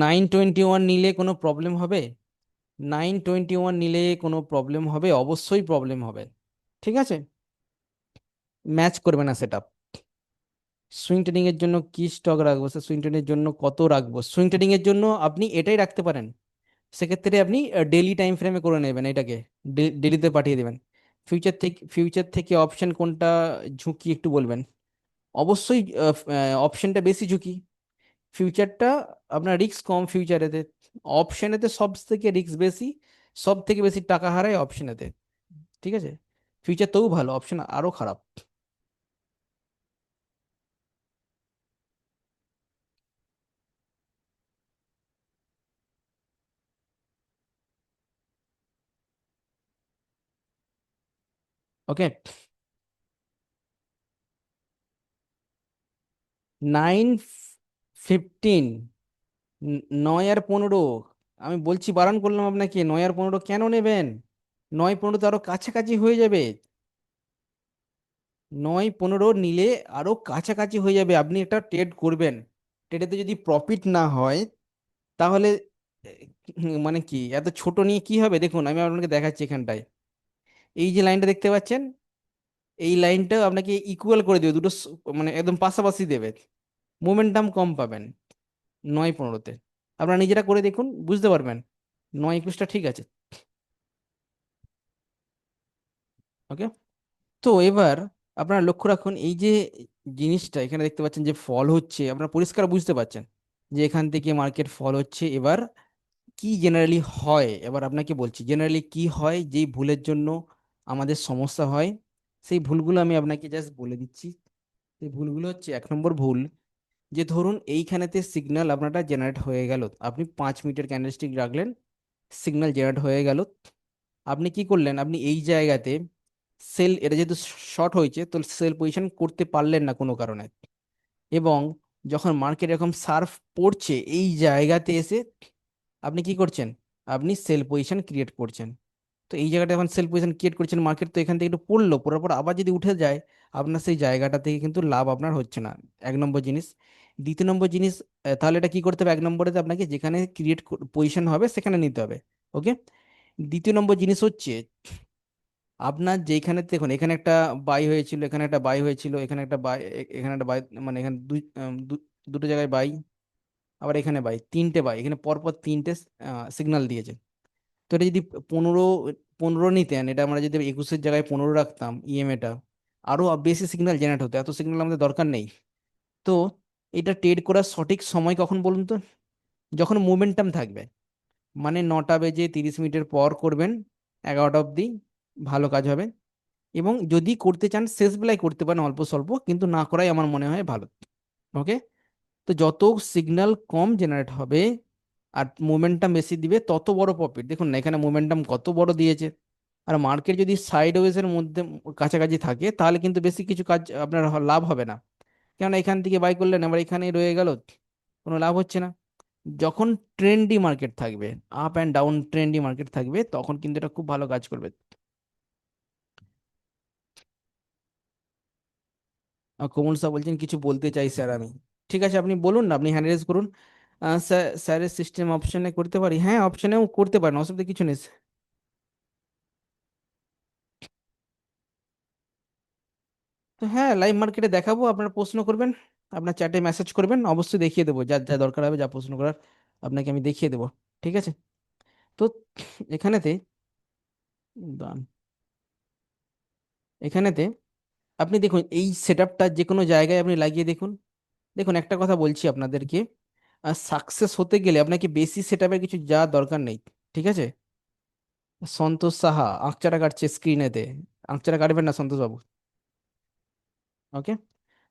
9, 21 নিলে কোনো প্রবলেম হবে? 9, 21 নিলে কোনো প্রবলেম হবে? অবশ্যই প্রবলেম হবে। ঠিক আছে, ম্যাচ করবে না সেট আপ। সুইং ট্রেডিং এর জন্য কি স্টক রাখবো স্যার? সুইং ট্রেডিং এর জন্য কত রাখবো? সুইং ট্রেডিং এর জন্য আপনি এটাই রাখতে পারেন। সেক্ষেত্রে আপনি ডেইলি টাইম ফ্রেমে করে নেবেন এটাকে, ডেলিতে পাঠিয়ে দেবেন। ফিউচার থেকে অপশন কোনটা ঝুঁকি একটু বলবেন? অবশ্যই অপশনটা বেশি ঝুঁকি। ফিউচারটা আপনার রিস্ক কম ফিউচারেতে, অপশনেতে সব থেকে রিস্ক বেশি। সব থেকে বেশি টাকা হারায় অপশনেতে। ঠিক আছে? ফিউচার তবু ভালো, অপশন আরো খারাপ। ওকে। 9:15, 9 আর 15। আমি বলছি, বারণ করলাম আপনাকে, 9 আর 15 কেন নেবেন? 9:15 তো আরো কাছাকাছি হয়ে যাবে। 9:15 নিলে আরো কাছাকাছি হয়ে যাবে। আপনি একটা ট্রেড করবেন, ট্রেডেতে যদি প্রফিট না হয় তাহলে মানে কি এত ছোট নিয়ে কি হবে? দেখুন আমি আপনাকে দেখাচ্ছি এখানটায়। এই যে লাইনটা দেখতে পাচ্ছেন, এই লাইনটা আপনাকে ইকুয়াল করে দেবে, দুটো মানে একদম পাশাপাশি দেবে। মোমেন্টাম কম পাবেন 9:15-তে। আপনারা নিজেরা করে দেখুন, বুঝতে পারবেন। 9:21টা ঠিক আছে। ওকে। তো এবার আপনারা লক্ষ্য রাখুন, এই যে জিনিসটা এখানে দেখতে পাচ্ছেন যে ফল হচ্ছে, আপনারা পরিষ্কার বুঝতে পারছেন যে এখান থেকে মার্কেট ফল হচ্ছে। এবার কি জেনারেলি হয়, এবার আপনাকে বলছি জেনারেলি কি হয়, যেই ভুলের জন্য আমাদের সমস্যা হয়। সেই ভুলগুলো আমি আপনাকে জাস্ট বলে দিচ্ছি। সেই ভুলগুলো হচ্ছে, 1 নম্বর ভুল, যে ধরুন এইখানেতে সিগন্যাল আপনারটা জেনারেট হয়ে গেল, আপনি 5 মিনিটের ক্যান্ডেলস্টিক রাখলেন, সিগন্যাল জেনারেট হয়ে গেল। আপনি কি করলেন, আপনি এই জায়গাতে সেল, এটা যেহেতু শর্ট হয়েছে তো সেল পজিশন করতে পারলেন না কোনো কারণে। এবং যখন মার্কেট এরকম সার্ভ পড়ছে এই জায়গাতে এসে আপনি কি করছেন, আপনি সেল পজিশন ক্রিয়েট করছেন। তো এই জায়গাটা এখন সেল পজিশন ক্রিয়েট করছেন, মার্কেট তো এখান থেকে একটু পড়লো, পড়ার পর আবার যদি উঠে যায়, আপনার সেই জায়গাটা থেকে কিন্তু লাভ আপনার হচ্ছে না। 1 নম্বর জিনিস। 2য় নম্বর জিনিস, তাহলে এটা কি করতে হবে? 1 নম্বরেতে আপনাকে যেখানে ক্রিয়েট পজিশন হবে সেখানে নিতে হবে। ওকে। 2য় নম্বর জিনিস হচ্ছে, আপনার যেখানে দেখুন, এখানে একটা বাই হয়েছিল, এখানে একটা বাই হয়েছিল, এখানে একটা বাই, এখানে একটা বাই, মানে এখানে দুটো জায়গায় বাই, আবার এখানে বাই, তিনটে বাই, এখানে পরপর তিনটে সিগন্যাল দিয়েছে। তো এটা যদি 15 15 নিতেন, এটা আমরা যদি 21-এর জায়গায় 15 রাখতাম ইএমএটা, আরো বেশি সিগন্যাল জেনারেট হতো। এত সিগন্যাল আমাদের দরকার নেই। তো এটা ট্রেড করার সঠিক সময় কখন বলুন তো? যখন মোমেন্টাম থাকবে, মানে 9:30 মিনিটের পর করবেন, 11টা অবধি ভালো কাজ হবে। এবং যদি করতে চান শেষ বেলায় করতে পারেন অল্প স্বল্প, কিন্তু না করাই আমার মনে হয় ভালো। ওকে। তো যত সিগন্যাল কম জেনারেট হবে আর মোমেন্টাম বেশি দিবে, তত বড় প্রফিট। দেখুন না এখানে মোমেন্টাম কত বড় দিয়েছে। আর মার্কেট যদি সাইড ওয়েজের মধ্যে কাছাকাছি থাকে তাহলে কিন্তু বেশি কিছু কাজ আপনার লাভ হবে না। কেননা এখান থেকে বাই করলেন, আবার এখানেই রয়ে গেল, কোনো লাভ হচ্ছে না। যখন ট্রেন্ডি মার্কেট থাকবে, up and down trendy market থাকবে, তখন কিন্তু এটা খুব ভালো কাজ করবে। কোমল স্যার বলছেন কিছু বলতে চাই স্যার আমি। ঠিক আছে, আপনি বলুন না, আপনি হ্যান্ড রেজ করুন। স্যার, স্যারের সিস্টেম অপশনে করতে পারি? হ্যাঁ, অপশনেও করতে পারেন, অসুবিধা কিছু নেই। তো হ্যাঁ, লাইভ মার্কেটে দেখাবো, আপনারা প্রশ্ন করবেন, আপনার চ্যাটে মেসেজ করবেন, অবশ্যই দেখিয়ে দেবো, যা যা দরকার হবে, যা প্রশ্ন করার আপনাকে আমি দেখিয়ে দেবো। ঠিক আছে? তো এখানেতে দাঁড়ান, এখানেতে আপনি দেখুন এই সেট আপটা যে কোনো জায়গায় আপনি লাগিয়ে দেখুন। দেখুন একটা কথা বলছি আপনাদেরকে, সাকসেস হতে গেলে আপনাকে বেশি সেট আপের কিছু যা দরকার নেই। ঠিক আছে? সন্তোষ সাহা আঁকচারা কাটছে স্ক্রিনেতে, আঁকচারা কাটবেন না সন্তোষ বাবু। ওকে।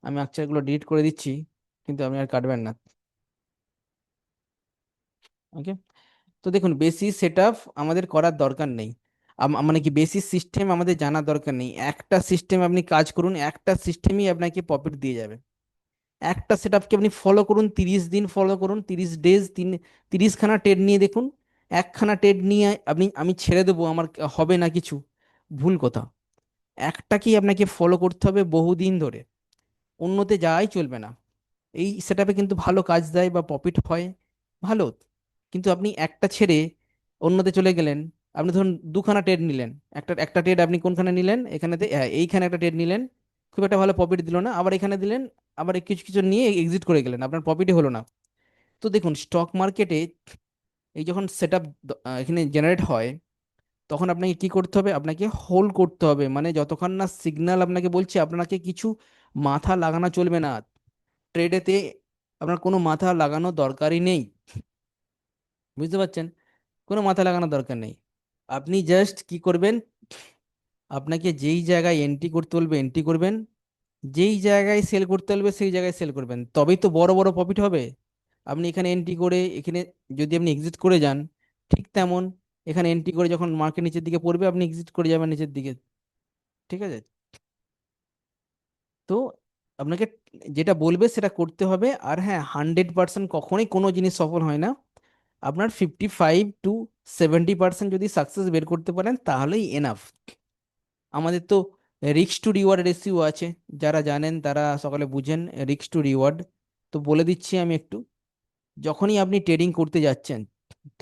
আমি আঁকচারাগুলো ডিলিট করে দিচ্ছি, কিন্তু আপনি আর কাটবেন না। ওকে। তো দেখুন বেশি সেট আপ আমাদের করার দরকার নেই। মানে কি, বেশি সিস্টেম আমাদের জানার দরকার নেই। একটা সিস্টেম আপনি কাজ করুন, একটা সিস্টেমই আপনাকে প্রফিট দিয়ে যাবে। একটা সেট আপকে আপনি ফলো করুন, 30 দিন ফলো করুন, 30 ডেজ, 30খানা ট্রেড নিয়ে দেখুন। একখানা ট্রেড নিয়ে আপনি, আমি ছেড়ে দেবো আমার হবে না কিছু, ভুল কথা। একটাকেই আপনাকে ফলো করতে হবে বহুদিন ধরে, অন্যতে যাওয়াই চলবে না। এই সেটআপে কিন্তু ভালো কাজ দেয় বা প্রফিট হয় ভালো। কিন্তু আপনি একটা ছেড়ে অন্যতে চলে গেলেন। আপনি ধরুন দুখানা ট্রেড নিলেন, একটা একটা ট্রেড আপনি কোনখানে নিলেন, এখানেতে, হ্যাঁ, এইখানে একটা ট্রেড নিলেন, খুব একটা ভালো প্রফিট দিল না, আবার এখানে দিলেন, আবার কিছু কিছু নিয়ে এক্সিট করে গেলেন, আপনার প্রফিটই হলো না। তো দেখুন স্টক মার্কেটে এই যখন সেট আপ এখানে জেনারেট হয়, তখন আপনাকে কি করতে হবে, আপনাকে হোল্ড করতে হবে, মানে যতক্ষণ না সিগন্যাল আপনাকে বলছে, আপনাকে কিছু মাথা লাগানো চলবে না ট্রেডেতে। আপনার কোনো মাথা লাগানোর দরকারই নেই, বুঝতে পারছেন? কোনো মাথা লাগানোর দরকার নেই। আপনি জাস্ট কি করবেন, আপনাকে যেই জায়গায় এন্ট্রি করতে বলবে এন্ট্রি করবেন, যেই জায়গায় সেল করতে বলবে সেই জায়গায় সেল করবেন, তবেই তো বড় বড় প্রফিট হবে। আপনি এখানে এন্ট্রি করে এখানে যদি আপনি এক্সিট করে যান, ঠিক তেমন এখানে এন্ট্রি করে যখন মার্কেট নিচের দিকে পড়বে আপনি এক্সিট করে যাবেন নিচের দিকে। ঠিক আছে? তো আপনাকে যেটা বলবে সেটা করতে হবে। আর হ্যাঁ, 100% কখনোই কোনো জিনিস সফল হয় না। আপনার 55 to 70% যদি সাকসেস বের করতে পারেন তাহলেই এনাফ। আমাদের তো রিস্ক টু রিওয়ার্ড রেশিও আছে, যারা জানেন তারা সকালে বুঝেন রিস্ক টু রিওয়ার্ড। তো বলে দিচ্ছি আমি একটু। যখনই আপনি ট্রেডিং করতে যাচ্ছেন,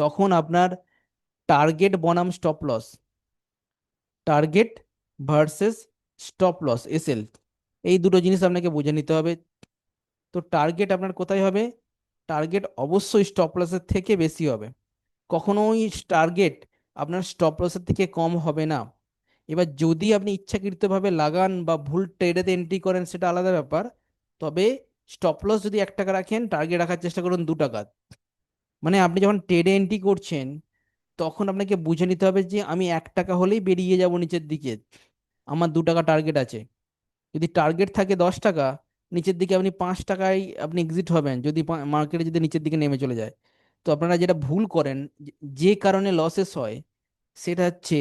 তখন আপনার টার্গেট বনাম stop loss, target versus stop loss SL, এই দুটো জিনিস আপনাকে বুঝে নিতে হবে। তো টার্গেট আপনার কোথায় হবে? টার্গেট অবশ্যই স্টপ লসের থেকে বেশি হবে, কখনোই টার্গেট আপনার স্টপ লসের থেকে কম হবে না। এবার যদি আপনি ইচ্ছাকৃতভাবে লাগান বা ভুল ট্রেডেতে এন্ট্রি করেন সেটা আলাদা ব্যাপার। তবে স্টপ লস যদি 1 টাকা রাখেন, টার্গেট রাখার চেষ্টা করুন 2 টাকা। মানে আপনি যখন ট্রেডে এন্ট্রি করছেন, তখন আপনাকে বুঝে নিতে হবে যে আমি 1 টাকা হলেই বেরিয়ে যাব নিচের দিকে, আমার 2 টাকা টার্গেট আছে। যদি টার্গেট থাকে 10 টাকা, নিচের দিকে আপনি 5 টাকায় আপনি এক্সিট হবেন যদি মার্কেটে যদি নিচের দিকে নেমে চলে যায়। তো আপনারা যেটা ভুল করেন, যে কারণে লসেস হয়, সেটা হচ্ছে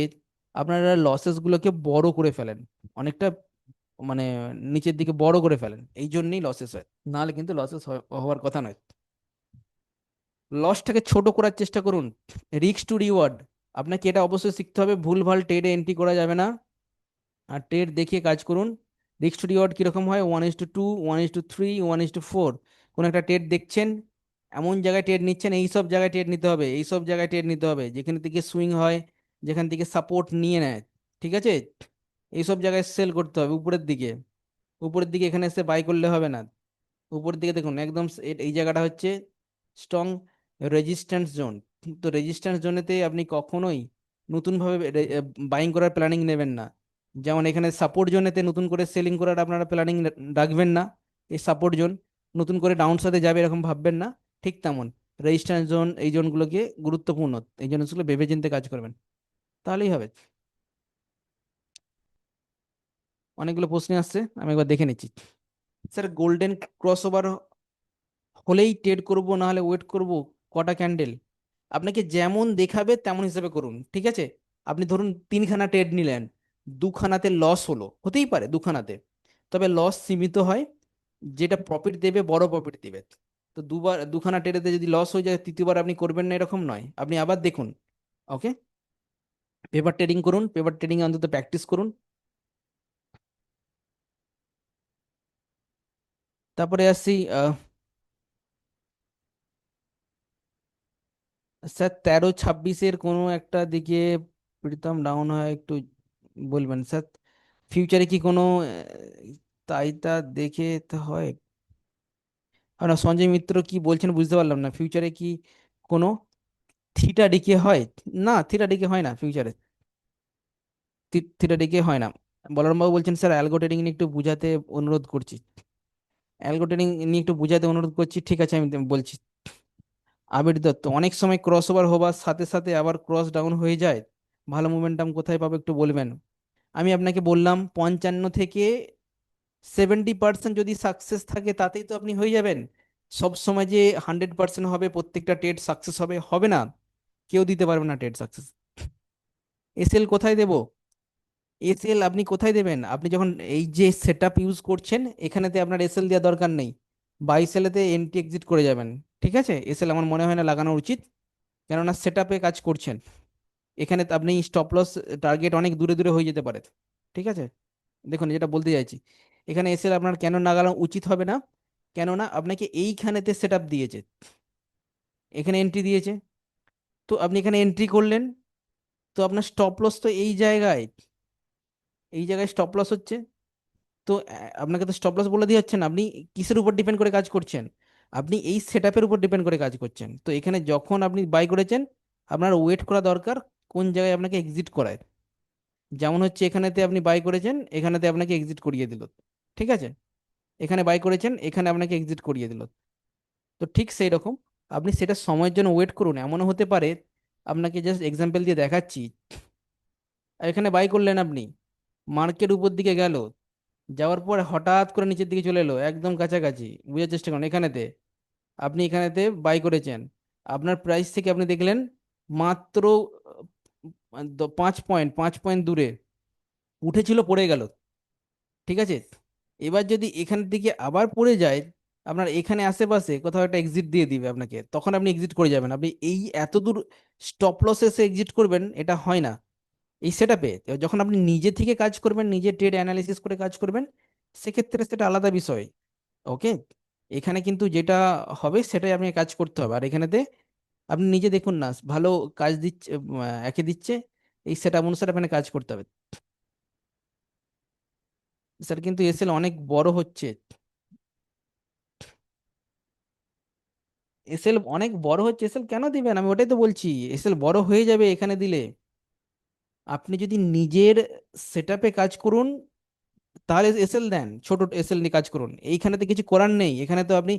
আপনারা লসেস গুলোকে বড় করে ফেলেন অনেকটা, মানে নিচের দিকে বড় করে ফেলেন, এই জন্যই লসেস হয়। নাহলে কিন্তু লসেস হওয়ার কথা নয়। লসটাকে ছোট করার চেষ্টা করুন। রিস্ক টু রিওয়ার্ড, আপনাকে এটা অবশ্যই শিখতে হবে, ভুলভাল ট্রেডে এন্ট্রি করা যাবে না। আর ট্রেড দেখিয়ে কাজ করুন। রিস্ক টু রিওয়ার্ড কিরকম হয়, 1:2, 1:3, 1:4। কোন একটা ট্রেড দেখছেন, এমন জায়গায় ট্রেড নিচ্ছেন, এই সব জায়গায় ট্রেড নিতে হবে, এই সব জায়গায় ট্রেড নিতে হবে যেখান থেকে সুইং হয়, যেখান থেকে সাপোর্ট নিয়ে নেয়। ঠিক আছে? এইসব জায়গায় সেল করতে হবে উপরের দিকে। উপরের দিকে এখানে এসে বাই করলে হবে না। উপরের দিকে দেখুন একদম এই জায়গাটা হচ্ছে স্ট্রং রেজিস্ট্যান্স জোন। তো রেজিস্ট্যান্স জোনেতে আপনি কখনোই নতুনভাবে বাইং করার প্ল্যানিং নেবেন না। যেমন এখানে সাপোর্ট জোনেতে নতুন করে সেলিং করার আপনারা প্ল্যানিং রাখবেন না। এই সাপোর্ট জোন নতুন করে ডাউন সাথে যাবে এরকম ভাববেন না। ঠিক তেমন রেজিস্ট্যান্স জোন, এই জোনগুলোকে গুরুত্বপূর্ণ, এই জিনিসগুলো ভেবেচিন্তে কাজ করবেন, তাহলেই হবে। অনেকগুলো প্রশ্ন আসছে, আমি একবার দেখে নিচ্ছি। স্যার গোল্ডেন ক্রস ওভার হলেই ট্রেড করব, না হলে ওয়েট করব কটা ক্যান্ডেল? আপনাকে যেমন দেখাবে তেমন হিসেবে করুন, ঠিক আছে? আপনি ধরুন 3খানা ট্রেড নিলেন, 2খানাতে লস হলো, হতেই পারে 2খানাতে, তবে লস সীমিত হয়, যেটা প্রফিট দেবে বড় প্রফিট দেবে। তো 2খানা ট্রেডেতে যদি লস হয়ে যায়, তৃতীয়বার আপনি করবেন না এরকম নয়, আপনি আবার দেখুন। ওকে, পেপার ট্রেডিং করুন, পেপার ট্রেডিং অন্তত প্র্যাকটিস করুন। তারপরে আসছি স্যার 13-26-এর কোনো একটা দিকে প্রীতম ডাউন হয় একটু বলবেন স্যার। ফিউচারে কি কোনো তাইতা দেখে তো হয়? না, সঞ্জয় মিত্র কি বলছেন বুঝতে পারলাম না, ফিউচারে কি কোনো থিটা ডিকে হয়? না, থিটা ডিকে হয় না ফিউচারে, থিটা ডিকে হয় না। বলরাম বাবু বলছেন স্যার অ্যালগো ট্রেডিং নিয়ে একটু বুঝাতে অনুরোধ করছি। অ্যালগো ট্রেডিং নিয়ে একটু বুঝাতে অনুরোধ করছি, ঠিক আছে আমি বলছি। আবির দত্ত, অনেক সময় ক্রস ওভার হবার সাথে সাথে আবার ক্রস ডাউন হয়ে যায়, ভালো মোমেন্টাম কোথায় পাবো একটু বলবেন? আমি আপনাকে বললাম 55 থেকে 70% যদি সাকসেস থাকে তাতেই তো আপনি হয়ে যাবেন। সব সময় যে 100% হবে, প্রত্যেকটা ট্রেড সাকসেস হবে, হবে না। কেউ দিতে পারবে না ট্রেড সাকসেস। এসএল কোথায় দেব? এসএল আপনি কোথায় দেবেন? আপনি যখন এই যে সেট আপ ইউজ করছেন, এখানেতে আপনার এসএল দেওয়ার দরকার নেই, বাই সেলেতে এন্ট্রি এক্সিট করে যাবেন। ঠিক আছে, এসএল আমার মনে হয় না লাগানো উচিত, কেননা সেট আপে কাজ করছেন। এখানে তো আপনি স্টপ লস টার্গেট অনেক দূরে দূরে হয়ে যেতে পারে। ঠিক আছে, দেখুন যেটা বলতে চাইছি, এখানে এসে আপনার কেন লাগানো উচিত হবে না, কেননা আপনাকে এইখানেতে সেট আপ দিয়েছে, এখানে এন্ট্রি দিয়েছে, তো আপনি এখানে এন্ট্রি করলেন, তো আপনার স্টপ লস তো এই জায়গায়, এই জায়গায় স্টপ লস হচ্ছে। তো আপনাকে তো স্টপ লস বলে দিয়ে যাচ্ছেন, আপনি কিসের উপর ডিপেন্ড করে কাজ করছেন? আপনি এই সেট আপের উপর ডিপেন্ড করে কাজ করছেন। তো এখানে যখন আপনি বাই করেছেন, আপনার ওয়েট করা দরকার কোন জায়গায় আপনাকে এক্সিট করায়। যেমন হচ্ছে এখানেতে আপনি বাই করেছেন, এখানেতে আপনাকে এক্সিট করিয়ে দিল, ঠিক আছে? এখানে বাই করেছেন, এখানে আপনাকে এক্সিট করিয়ে দিল। তো ঠিক সেই রকম আপনি সেটা সময়ের জন্য ওয়েট করুন। এমনও হতে পারে, আপনাকে জাস্ট এক্সাম্পল দিয়ে দেখাচ্ছি, এখানে বাই করলেন আপনি, মার্কেট উপর দিকে গেল, যাওয়ার পর হঠাৎ করে নিচের দিকে চলে এলো একদম কাছাকাছি, বুঝার চেষ্টা করুন। এখানেতে আপনি এখানেতে বাই করেছেন, আপনার প্রাইস থেকে আপনি দেখলেন মাত্র 5 পয়েন্ট দূরে উঠেছিল, পড়ে গেল, ঠিক আছে? এবার যদি এখান থেকে আবার পড়ে যায়, আপনার এখানে আশেপাশে কোথাও একটা এক্সিট দিয়ে দিবে আপনাকে, তখন আপনি এক্সিট করে যাবেন। আপনি এই এত দূর স্টপ লসে এক্সিট করবেন, এটা হয় না এই সেটআপে। যখন আপনি নিজে থেকে কাজ করবেন, নিজে ট্রেড অ্যানালিসিস করে কাজ করবেন, সেক্ষেত্রে সেটা আলাদা বিষয়। ওকে, এখানে কিন্তু যেটা হবে সেটাই আপনি কাজ করতে হবে। আর এখানেতে আপনি নিজে দেখুন না, ভালো কাজ দিচ্ছে, একে দিচ্ছে, এই সেটআপ অনুসারে আপনাকে কাজ করতে হবে। স্যার কিন্তু এসএল অনেক বড় হচ্ছে, এসএল অনেক বড় হচ্ছে, এসএল কেন দিবেন? আমি ওটাই তো বলছি, এসএল বড় হয়ে যাবে এখানে দিলে। আপনি যদি নিজের সেটআপে কাজ করুন, তাহলে এসএল দেন, ছোট এসএল নিয়ে কাজ করুন। এইখানে তো কিছু করার নেই, এখানে তো আপনি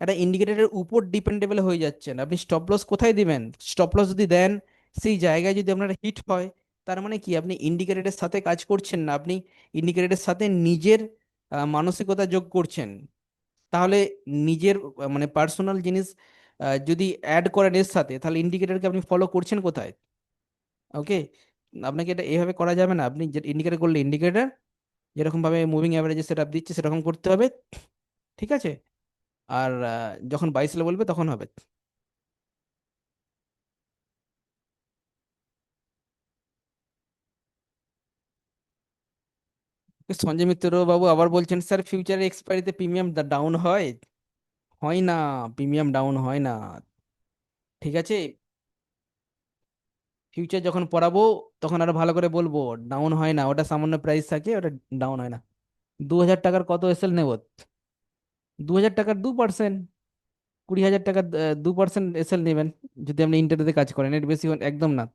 একটা ইন্ডিকেটরের উপর ডিপেন্ডেবল হয়ে যাচ্ছেন। আপনি স্টপ লস কোথায় দিবেন? স্টপ লস যদি দেন, সেই জায়গায় যদি আপনার হিট হয়, তার মানে কি আপনি ইন্ডিকেটরের সাথে কাজ করছেন না, আপনি ইন্ডিকেটরের সাথে নিজের মানসিকতা যোগ করছেন। তাহলে নিজের মানে পার্সোনাল জিনিস যদি অ্যাড করেন এর সাথে, তাহলে ইন্ডিকেটরকে আপনি ফলো করছেন কোথায়? ওকে, আপনাকে এটা এভাবে করা যাবে না। আপনি যে ইন্ডিকেটর করলে ইন্ডিকেটর যেরকম ভাবে মুভিং অ্যাভারেজে সেট আপ দিচ্ছে সেরকম করতে হবে, ঠিক আছে? আর যখন 22 বলবে তখন হবে। সঞ্জয় মিত্র বাবু আবার বলছেন, স্যার ফিউচারের এক্সপায়ারিতে প্রিমিয়াম ডাউন হয়? হয় না, প্রিমিয়াম ডাউন হয় না, ঠিক আছে? ফিউচার যখন পড়াবো তখন আরো ভালো করে বলবো, ডাউন হয় না, ওটা সামান্য প্রাইস থাকে, ওটা ডাউন হয় না। 2000 টাকার কত এসএল নেব? 2000 টাকার 2%, 20,000 টাকার 2% এসএল নেবেন যদি আপনি ইন্টারনেটে কাজ করেন, এর বেশি একদম না,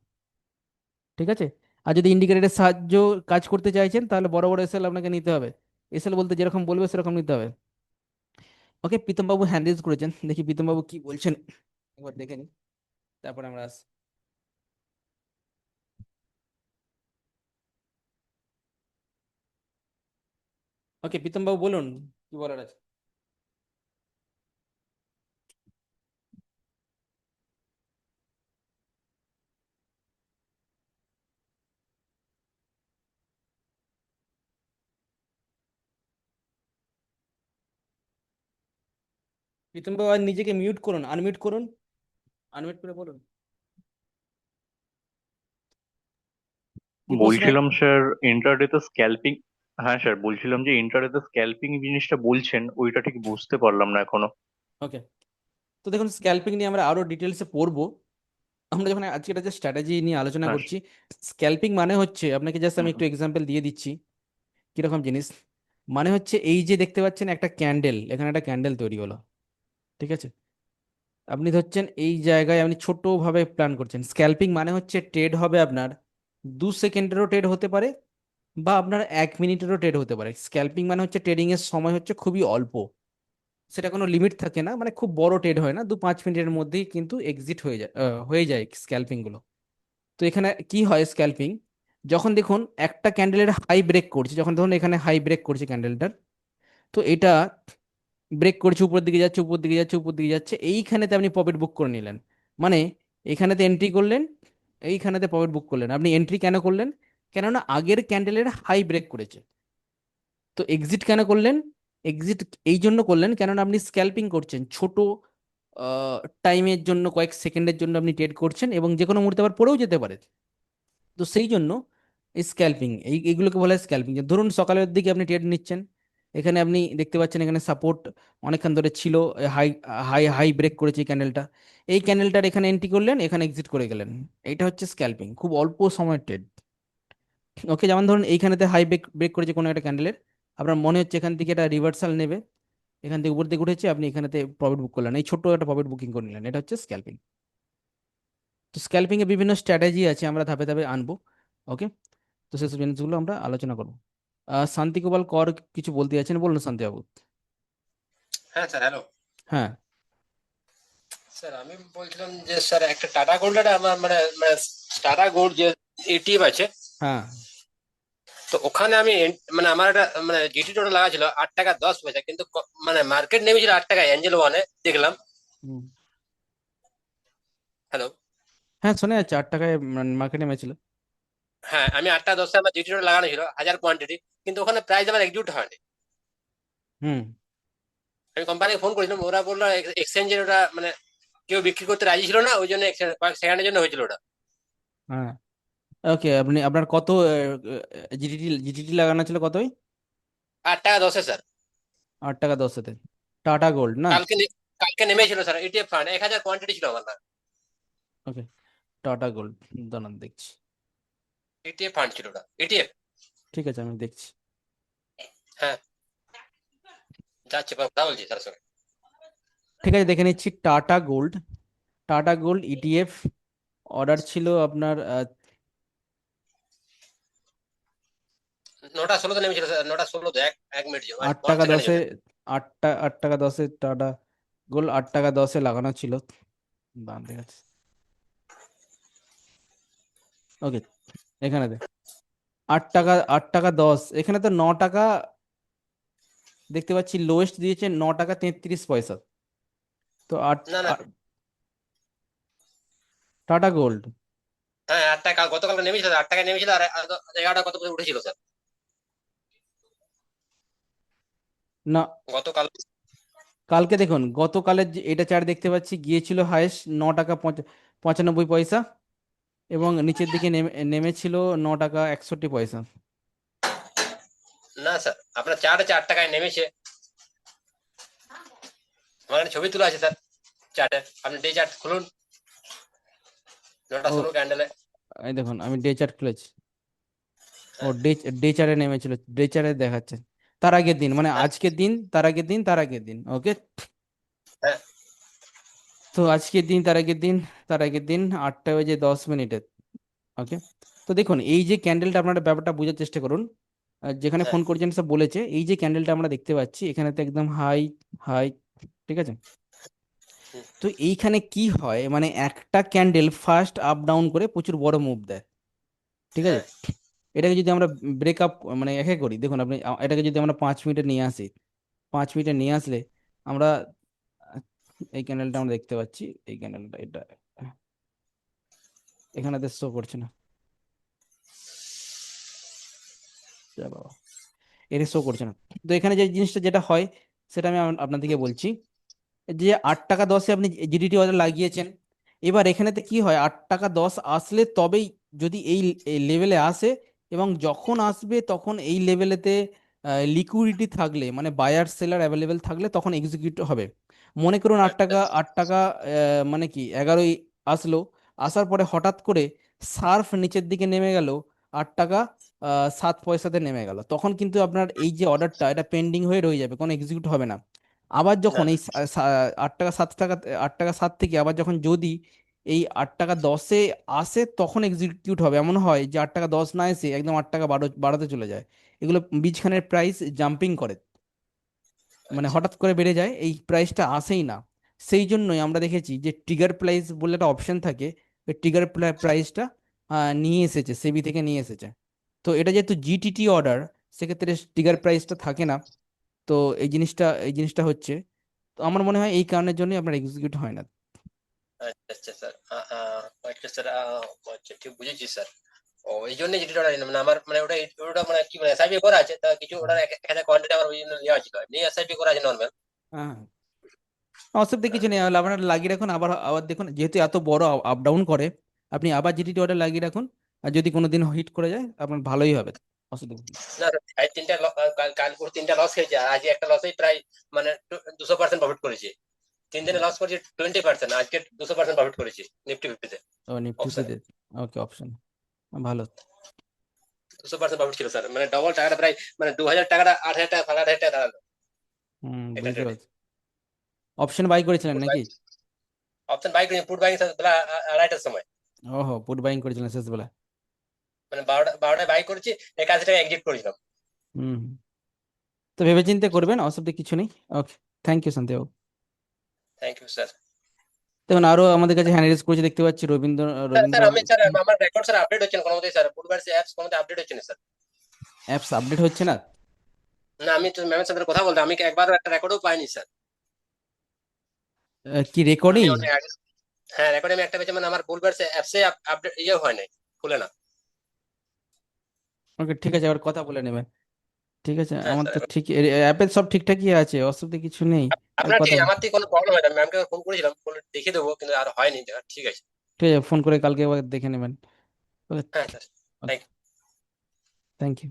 ঠিক আছে? আর যদি ইন্ডিকেটরের সাহায্য কাজ করতে চাইছেন, তাহলে বড় বড় এসএল আপনাকে নিতে হবে। এসএল বলতে যেরকম বলবে সেরকম নিতে হবে। ওকে, প্রীতম বাবু হ্যান্ড রেজ করেছেন, দেখি প্রীতম বাবু কি বলছেন, একবার দেখে নিই, তারপর আমরা ওকে, প্রীতম বাবু বলুন কি বলার আছে। প্রীতম বাবু আর নিজেকে মিউট করুন, আনমিউট করুন, আনমিউট করে বলুন কি প্রশ্ন। বলছিলাম স্যার, ইন্টারডেতে স্ক্যাল্পিং। হ্যাঁ স্যার, বলছিলাম যে ইন্টারডেতে স্ক্যাল্পিং জিনিসটা বলছেন, ওইটা ঠিক বুঝতে পারলাম না এখনো। ওকে, তো দেখুন স্ক্যাল্পিং নিয়ে আমরা আরো ডিটেলসে পড়বো। আমরা যখন আজকে এটা যে স্ট্র্যাটেজি নিয়ে আলোচনা হ্যাঁ করছি, স্ক্যাল্পিং মানে হচ্ছে, আপনাকে জাস্ট আমি হুম একটু হুম। এক্সাম্পল দিয়ে দিচ্ছি কিরকম জিনিস। মানে হচ্ছে এই যে দেখতে পাচ্ছেন একটা ক্যান্ডেল, এখানে একটা ক্যান্ডেল তৈরি হলো, ঠিক আছে? আপনি ধরছেন এই জায়গায় আপনি ছোট ভাবে প্ল্যান করছেন। স্ক্যাল্পিং মানে হচ্ছে ট্রেড হবে আপনার 2 সেকেন্ডেরও ট্রেড হতে পারে, বা আপনার 1 মিনিটেরও ট্রেড হতে পারে। স্ক্যাল্পিং মানে হচ্ছে ট্রেডিং এর সময় হচ্ছে খুবই অল্প, সেটা কোনো লিমিট থাকে না, মানে খুব বড় ট্রেড হয় না, 2-5 মিনিটের মধ্যেই কিন্তু এক্সিট হয়ে যায় স্ক্যাল্পিং গুলো। তো এখানে কি হয় স্ক্যাল্পিং, যখন দেখুন একটা ক্যান্ডেলের হাই ব্রেক করছে, যখন ধরুন এখানে হাই ব্রেক করছে ক্যান্ডেলটার, তো এটা ব্রেক করছে, উপর দিকে যাচ্ছে, উপর দিকে যাচ্ছে, উপর দিকে যাচ্ছে, এইখানেতে আপনি প্রফিট বুক করে নিলেন। মানে এখানেতে এন্ট্রি করলেন, এইখানেতে প্রফিট বুক করলেন। আপনি এন্ট্রি কেন করলেন? কেননা আগের ক্যান্ডেলের হাই ব্রেক করেছে। তো এক্সিট কেন করলেন? এক্সিট এই জন্য করলেন কেননা আপনি স্ক্যাল্পিং করছেন, ছোট টাইমের জন্য, কয়েক সেকেন্ডের জন্য আপনি ট্রেড করছেন, এবং যে কোনো মুহূর্তে আবার পড়েও যেতে পারে। তো সেই জন্য স্ক্যাল্পিং, এইগুলোকে বলা হয় স্ক্যাল্পিং। ধরুন সকালের দিকে আপনি ট্রেড নিচ্ছেন, এখানে আপনি দেখতে পাচ্ছেন এখানে সাপোর্ট অনেকক্ষণ ধরে ছিল, হাই হাই হাই ব্রেক করেছে এই ক্যান্ডেলটা, এই ক্যান্ডেলটার এখানে এন্ট্রি করলেন, এখানে এক্সিট করে গেলেন। এটা হচ্ছে স্ক্যাল্পিং, খুব অল্প সময়ের ট্রেড। ওকে, যেমন ধরুন এইখানেতে হাই ব্রেক ব্রেক করেছে কোনো একটা ক্যান্ডেলের, আপনার মনে হচ্ছে এখান থেকে এটা রিভার্সাল নেবে, এখান থেকে উপর দিকে উঠেছে, আপনি এখানেতে প্রফিট বুক করলেন, এই ছোট্ট একটা প্রফিট বুকিং করে নিলেন, এটা হচ্ছে স্ক্যাল্পিং। তো স্ক্যাল্পিং এর বিভিন্ন স্ট্র্যাটেজি আছে, আমরা ধাপে ধাপে আনবো। ওকে, তো সেসব জিনিসগুলো আমরা আলোচনা করবো। শান্তি গোপাল কর কিছু বলতে যাচ্ছেন, বলুন শান্তি বাবু। হ্যাঁ স্যার, হ্যালো হ্যাঁ স্যার। আমি বলছিলাম যে স্যার একটা টাটা গোল্ড আমার মানে মানে টাটা গোল্ড যে এটিএম আছে, হ্যাঁ তো ওখানে আমি মানে আমার একটা মানে জিটি টোটা লাগা ছিল 8 টাকা 10 পয়সা, কিন্তু মানে মার্কেট নেমেছিল 8 টাকা অ্যাঞ্জেল ওয়ানে দেখলাম। হুম। হ্যালো। হ্যাঁ শোনা যাচ্ছে, 8 টাকায় মার্কেটে নেমেছিল। হ্যাঁ, আমি 8 টাকা 10 আমার জিটি টোটা লাগানো ছিল 1000 কোয়ান্টিটি, কিন্তু ওখানে প্রাইস আমার এক্সিকিউট হয়নি। হুম। আমি কোম্পানিকে ফোন করেছিলাম, ওরা বললো এক্সচেঞ্জের ওটা মানে কেউ বিক্রি করতে রাজি ছিল না, ওই জন্য কয়েক সেকেন্ডের জন্য হয়েছিল ওটা। হ্যাঁ ওকে, আপনি আপনার কত জিটিটি জিটিটি লাগানো ছিল কতই? 8 টাকা 10 স্যার। 8 টাকা 10-এতে টাটা গোল্ড না? কালকে কালকে নেমেছিল স্যার এটিএফ ফান্ড, 1000 কোয়ান্টিটি ছিল আমার। ওকে, টাটা গোল্ড, দাঁড়ান দেখছি। এটিএফ ফান্ড ছিল ওটা, এটিএফ। ঠিক আছে আমি দেখছি। হ্যাঁ, যাচ্ছে কথা বলছি তার সঙ্গে। ঠিক আছে দেখে নিচ্ছি, tata gold, tata gold ETF order ছিল আপনার 9টা 16 নেমেছিল স্যার, 9টা 16 এক এক মিনিট জন্য, আট ওয়ান টাকা সেকেন্ডের দশে জন্য। 8 টাকা 10-এ টাটা গোল্ড 8 টাকা 10-এ লাগানো ছিল। দাম ঠিক আছে, ওকে, এখানে দে 8 টাকা 10, এখানে তো 9 টাকা দেখতে পাচ্ছি, লোয়েস্ট দিয়েছে 9 টাকা 33 পয়সা। তো না না, টাটা গোল্ড হ্যাঁ 8 টাকা গতকালকে নেমেছিল, 8 টাকা নেমেছিল, আর 11টা কত করে উঠেছিল স্যার না, গতকাল। কালকে দেখুন গতকালের যে এটা চার্ট দেখতে পাচ্ছি, গিয়েছিল হায়েস্ট 9 টাকা 95 পয়সা, এবং নিচের দিকে নেমেছিল 9 টাকা 61 পয়সা। না স্যার, আপনার চার্ট আছে 8 টাকায় নেমেছে, আমার কাছে ছবি তোলা আছে স্যার চার্টে। আপনি ডে চার্ট খুলুন, নটা ও 16 ক্যান্ডেলে। এই দেখুন আমি ডে চার্ট খুলেছি, ও ডে ডে চার্টে নেমেছিল, ডে চার্টে দেখাচ্ছে তার আগের দিন, মানে হ্যাঁ আজকের দিন, তার আগের দিন, তার আগের দিন। ওকে, হ্যাঁ তো আজকের দিন, তার আগের দিন, তার আগের দিন 8টা বেজে 10 মিনিটে। ওকে, তো দেখুন এই যে ক্যান্ডেলটা, আপনারা ব্যাপারটা বোঝার চেষ্টা করুন। যেখানে হ্যাঁ ফোন করছেন সব বলেছে, এই যে ক্যান্ডেলটা আমরা দেখতে পাচ্ছি এখানে তো একদম হাই হাই, ঠিক আছে? হুম, তো এইখানে কি হয়, মানে একটা ক্যান্ডেল ফার্স্ট আপ ডাউন করে প্রচুর বড় মুভ দেয়, ঠিক আছে? হ্যাঁ এটাকে যদি আমরা ব্রেকআপ মানে একে করি, দেখুন আপনি এটাকে যদি আমরা 5 মিনিটে নিয়ে আসি, 5 মিনিটে নিয়ে আসলে আমরা আহ, এই ক্যান্ডেলটা আমরা দেখতে পাচ্ছি, এই ক্যান্ডেলটা এটা এখানে শো করছে না, যা বাবা, এটা শো করছে না। তো এখানে যে জিনিসটা যেটা হয় সেটা আমি আপনাদেরকে বলছি, যে 8 টাকা 10-এ আপনি জিডিটি অর্ডার লাগিয়েছেন, এবার এখানেতে কি হয়, 8 টাকা 10 আসলে তবেই, যদি এই লেভেলে আসে, এবং যখন আসবে তখন এই লেভেলেতে লিকুইডিটি থাকলে, মানে বায়ার সেলার অ্যাভেলেবেল থাকলে তখন এক্সিকিউট হবে। মনে করুন আট আচ্ছা টাকা আট টাকা মানে কি 11ই আসলো, আসার পরে হঠাৎ করে সার্ফ নিচের দিকে নেমে গেল, 8 টাকা 7 পয়সাতে নেমে গেল, তখন কিন্তু আপনার এই যে অর্ডারটা এটা পেন্ডিং হয়ে রয়ে যাবে, কোনো এক্সিকিউট হবে না। আবার না যখন না, এই 8 টাকা 7 টাকা, 8 টাকা 7 থেকে আবার যখন যদি এই 8 টাকা 10-এ আসে তখন এক্সিকিউট হবে। এমন হয় যে 8 টাকা 10 না এসে একদম 8 টাকা 12 বাড়াতে চলে যায়, এগুলো বীজখানের প্রাইস জাম্পিং করে, মানে আচ্ছা হঠাৎ করে বেড়ে যায়, এই প্রাইসটা আসেই না। সেই জন্যই আমরা দেখেছি যে ট্রিগার প্রাইস বলে একটা অপশন থাকে, ওই ট্রিগার প্রাইসটা নিয়ে এসেছে, সেবি থেকে নিয়ে এসেছে। তো এটা যেহেতু জিটিটি অর্ডার, সেক্ষেত্রে ট্রিগার প্রাইসটা থাকে না। তো এই জিনিসটা হচ্ছে, তো আমার মনে হয় এই কারণের জন্যই আপনার এক্সিকিউট হয় না। আচ্ছা আচ্ছা স্যার, আচ্ছা স্যার, আচ্ছা ঠিক বুঝেছি স্যার। ও এই জন্য যেটা মানে আমার মানে ওটা ওটা মানে কি মানে এসআইপি করা আছে, তা কিছু ওটার একটা কোয়ান্টিটি আমার ওই জন্য নেওয়া ছিল, নিয়ে এসআইপি করা আছে নর্মাল। হ্যাঁ, অসুবিধা কিছু নেই, তাহলে আপনারা লাগিয়ে রাখুন, আবার আবার দেখুন, যেহেতু এত বড় আপ ডাউন করে, আপনি আবার জিটিটি অর্ডার লাগিয়ে রাখুন, আর যদি কোনোদিন হিট করে যায় আপনার ভালোই হবে, অসুবিধা নেই। না স্যার, আজ তিনটা কালপুর 3টা লস খেয়েছে, আর আজ একটা লসেই প্রায় মানে 200% প্রফিট করেছে। 3 দিনে লস করেছে 20%, আজকে 200% প্রফিট করেছে নিফটি 50-তে ও নিফটিতে অপশনে। ওকে, অপশন ভালো। 200% প্রফিট ছিল স্যার, মানে ডবল টাকাটা প্রায়, মানে 2000 টাকাটা 8000 টাকা, 8500 টাকা দাঁড়ালো একটা বুঝতে ট্রেডে। পারছি। অপশন বাই করেছিলেন পুট বাই, নাকি? অপশন বাই করি, পুট বাই স্যার বেলা 2:30টার সময়, ওহো, পুট বাইং করেছিলেন শেষ বেলা। মানে 12টায় বাই করেছি, 81 টাকা এক্সিট করেছিলাম। হুম, তো ভেবেচিন্তে করবেন, অসুবিধা কিছু নেই। ওকে, থ্যাংক ইউ শান্তিবাবু। Thank you sir. দেখুন আরো আমাদের কাছে হ্যান্ড রেজ করেছে দেখতে পাচ্ছি রবীন্দ্র। স্যার রবীন্দ্র স্যার আমি স্যার আমার রেকর্ড স্যার আপডেট হচ্ছে না কোনো মতেই স্যার, ফুটবার অ্যাপস কোনো আপডেট হচ্ছে না স্যার। অ্যাপস আপডেট হচ্ছে না? না, আমি তো ম্যামের সাথে কথা বলতাম, আমি একবারও একটা রেকর্ডও পাইনি স্যার। কি আমি রেকর্ডিং? অনেক আগে, হ্যাঁ রেকর্ড আমি একটা পেয়েছি, মানে আমার ফুটবার অ্যাপসে আপডেট হয় নাই, খুলে না। ওকে, ঠিক আছে, আবার কথা বলে নেবেন। ঠিক আছে, হ্যাঁ আমার স্যার, তো ঠিক অ্যাপের সব ঠিকঠাকই আছে, অসুবিধা কিছু নেই। আর আপনার কথা ঠিক আমার ঠিক কোনো প্রবলেম হয় না, ম্যামকে ফোন করেছিলাম, বলে দেখে দেবো, কিন্তু আর হয়নি দেখা, ঠিক আছে। ঠিক আছে, ফোন করে কালকে একবার দেখে নেবেন। ওকে, হ্যাঁ স্যার, থ্যাংক থ্যাংক ইউ।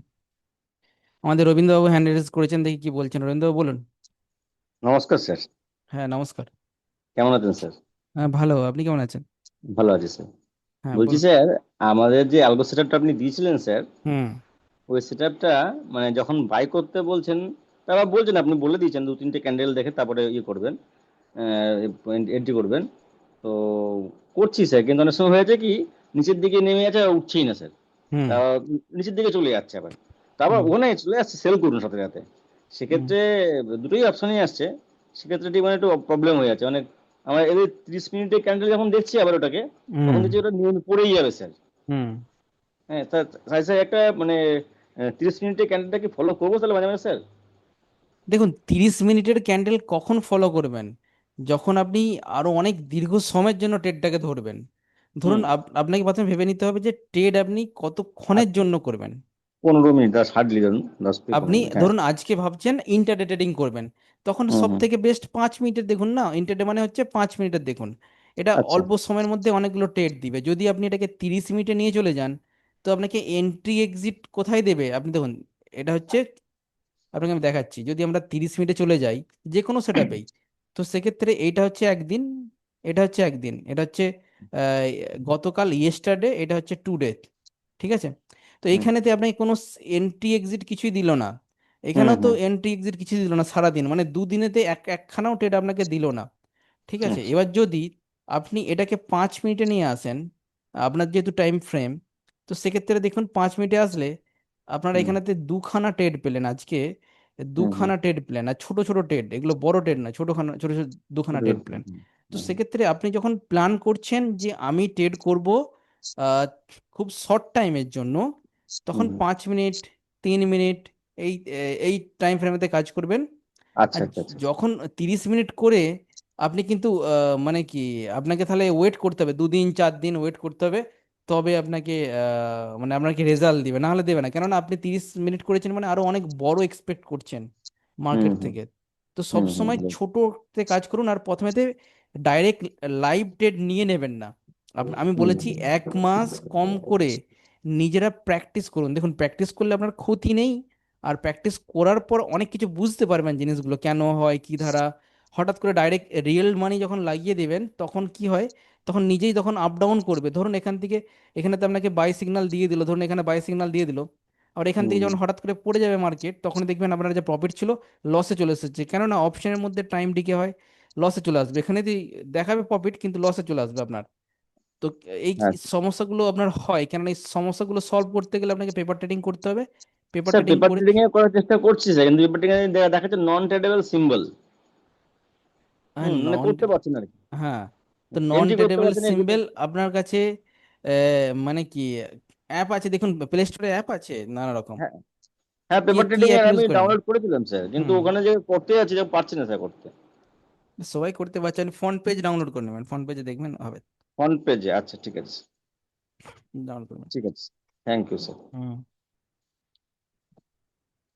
আমাদের রবীন্দ্রবাবু হ্যান্ড রেজ করেছেন, দেখি কি বলছেন। রবীন্দ্রবাবু বলুন। নমস্কার স্যার। হ্যাঁ, নমস্কার। কেমন আছেন স্যার? হ্যাঁ, ভালো, আপনি কেমন আছেন? ভালো আছি স্যার। হ্যাঁ, বলছি বলুন। স্যার, আমাদের যে অ্যালগো সেটআপটা আপনি দিয়েছিলেন স্যার, হুম ওই সেটআপটা মানে যখন বাই করতে বলছেন, তারা বলছেন আপনি বলে দিয়েছেন 2-3টে ক্যান্ডেল দেখে তারপরে ইয়ে করবেন, এন্ট্রি করবেন। তো করছি স্যার, কিন্তু অনেক সময় হয়েছে কি নিচের দিকে নেমে আছে আর উঠছেই না স্যার। হুম তা নিচের দিকে চলে যাচ্ছে আবার, তারপর হুম ওখানে চলে আসছে সেল করুন সাথে সাথে। হুম সেক্ষেত্রে দুটোই অপশনই আসছে, সেক্ষেত্রে একটু মানে একটু প্রবলেম হয়ে যাচ্ছে অনেক। আমার এদের 30 মিনিটের ক্যান্ডেল যখন দেখছি আবার ওটাকে, তখন হুম দেখছি ওটা নিয়ম পড়েই যাবে স্যার। হুম হ্যাঁ তাই স্যার একটা মানে 30 মিনিটের ক্যান্ডেলটাকে ফলো করবো তাহলে মাঝে মাঝে স্যার? দেখুন, 30 মিনিটের ক্যান্ডেল কখন ফলো করবেন? যখন আপনি আরো অনেক দীর্ঘ সময়ের জন্য ট্রেডটাকে ধরবেন। ধরুন হুম। আপনাকে প্রথমে ভেবে নিতে হবে যে ট্রেড আপনি আর কতক্ষণের জন্য করবেন। 15 মিনিট, 10 হার্ডলি ধরুন, 10 থেকে আপনি 15 মিনিট, হ্যাঁ। ধরুন আজকে ভাবছেন ইন্টারডে ট্রেডিং করবেন, তখন হুম সব হুম। থেকে বেস্ট 5 মিনিটের দেখুন না। ইন্টারডে মানে হচ্ছে 5 মিনিটের দেখুন। এটা আচ্ছা। অল্প সময়ের মধ্যে অনেকগুলো ট্রেড দিবে। যদি আপনি এটাকে 30 মিনিটে নিয়ে চলে যান, তো আপনাকে এন্ট্রি এক্সিট কোথায় দেবে আপনি দেখুন। এটা হচ্ছে, আপনাকে আমি দেখাচ্ছি, যদি আমরা 30 মিনিটে চলে যাই যে কোনো সেটআপেই, তো সেক্ষেত্রে এইটা হচ্ছে একদিন, এটা হচ্ছে একদিন, এটা হচ্ছে আহ, গতকাল ইয়েস্টারডে, এটা হচ্ছে টুডে। ঠিক আছে, তো হুম এইখানেতে আপনাকে কোনো এন্ট্রি এক্সিট কিছুই দিল না। হুম এখানেও তো হুম এন্ট্রি এক্সিট কিছুই দিল না সারাদিন, মানে দুদিনেতে একখানাও ট্রেড আপনাকে দিল না। ঠিক আছে, আচ্ছা। এবার যদি আপনি এটাকে 5 মিনিটে নিয়ে আসেন, আপনার যেহেতু টাইম ফ্রেম, তো সেক্ষেত্রে দেখুন 5 মিনিটে আসলে আপনারা হুম এখানেতে দুখানা ট্রেড পেলেন আজকে। হুম হুম। দুখানা ট্রেড প্ল্যান, আর ছোট ছোট ট্রেড, এগুলো বড় ট্রেড না, ছোটখানা ছোট ছোট দুখানা ট্রেড প্ল্যান। তো হুম সেক্ষেত্রে আপনি যখন প্ল্যান করছেন যে আমি ট্রেড করব আহ, খুব শর্ট টাইমের জন্য, তখন হুম। 5 মিনিট, 3 মিনিট, এই এই টাইম ফ্রেমেতে কাজ করবেন। আচ্ছা আর আচ্ছা আচ্ছা। যখন 30 মিনিট করে আপনি কিন্তু মানে কি, আপনাকে তাহলে ওয়েট করতে হবে 2 দিন 4 দিন ওয়েট করতে হবে, তবে আপনাকে মানে আপনাকে রেজাল্ট দিবে, না হলে দেবে না। কেননা আপনি 30 মিনিট করেছেন মানে আরো অনেক বড় এক্সপেক্ট করছেন হুম মার্কেট হুম থেকে। তো সব হুম হুম সময় হুম। ছোটতে কাজ করুন, আর প্রথমেতে ডাইরেক্ট লাইভ ট্রেড নিয়ে নেবেন না। আমি হুম বলেছি 1 মাস কম করে নিজেরা প্র্যাকটিস করুন। দেখুন, প্র্যাকটিস করলে আপনার ক্ষতি নেই, আর প্র্যাকটিস করার পর অনেক কিছু বুঝতে পারবেন, জিনিসগুলো কেন হয় কি ধারা। হঠাৎ করে ডাইরেক্ট রিয়েল মানি যখন লাগিয়ে দেবেন তখন কি হয়, তখন নিজেই তখন আপ ডাউন করবে। ধরুন এখান থেকে এখানে তো আপনাকে বাই সিগন্যাল দিয়ে দিল, ধরুন এখানে বাই সিগন্যাল দিয়ে দিল, আর এখান থেকে হুম। যখন হঠাৎ করে পড়ে যাবে মার্কেট, তখন দেখবেন আপনার যে প্রফিট ছিল লসে চলে এসেছে। কেননা অপশনের মধ্যে টাইম ডিকে হয়, লসে চলে আসবে। এখানে দিয়ে দেখাবে প্রফিট কিন্তু লসে চলে আসবে আপনার। তো এই আচ্ছা সমস্যাগুলো আপনার হয়, কেননা এই সমস্যাগুলো সলভ করতে গেলে আপনাকে পেপার ট্রেডিং করতে হবে। পেপার স্যার, ট্রেডিং পেপার করে ট্রেডিং এ করার চেষ্টা করছি স্যার, কিন্তু পেপার ট্রেডিং এ দেখাচ্ছে নন ট্রেডেবল সিম্বল। মানে নন, করতে পারছি না আর কি। হ্যাঁ, তো নন এন্ট্রি করতে ট্রেডেবল পারছি না সিম্বল আপনার কাছে মানে কি অ্যাপ আছে? দেখুন প্লে স্টোরে অ্যাপ আছে নানা রকম। হ্যাঁ হ্যাঁ, কি পেপার কি ট্রেডিং অ্যাপ এর ইউজ আমি করেন? ডাউনলোড করেছিলাম স্যার, কিন্তু হুম, ওখানে যে করতে যাচ্ছি যে পারছি না স্যার করতে। সবাই করতে পারছেন, ফ্রন্ট পেজ ডাউনলোড করে নেবেন, ফ্রন্ট পেজে দেখবেন হবে। ফ্রন্ট পেজে, আচ্ছা ঠিক আছে। ডাউনলোড করবেন। ঠিক আছে, থ্যাংক ইউ স্যার। হুম,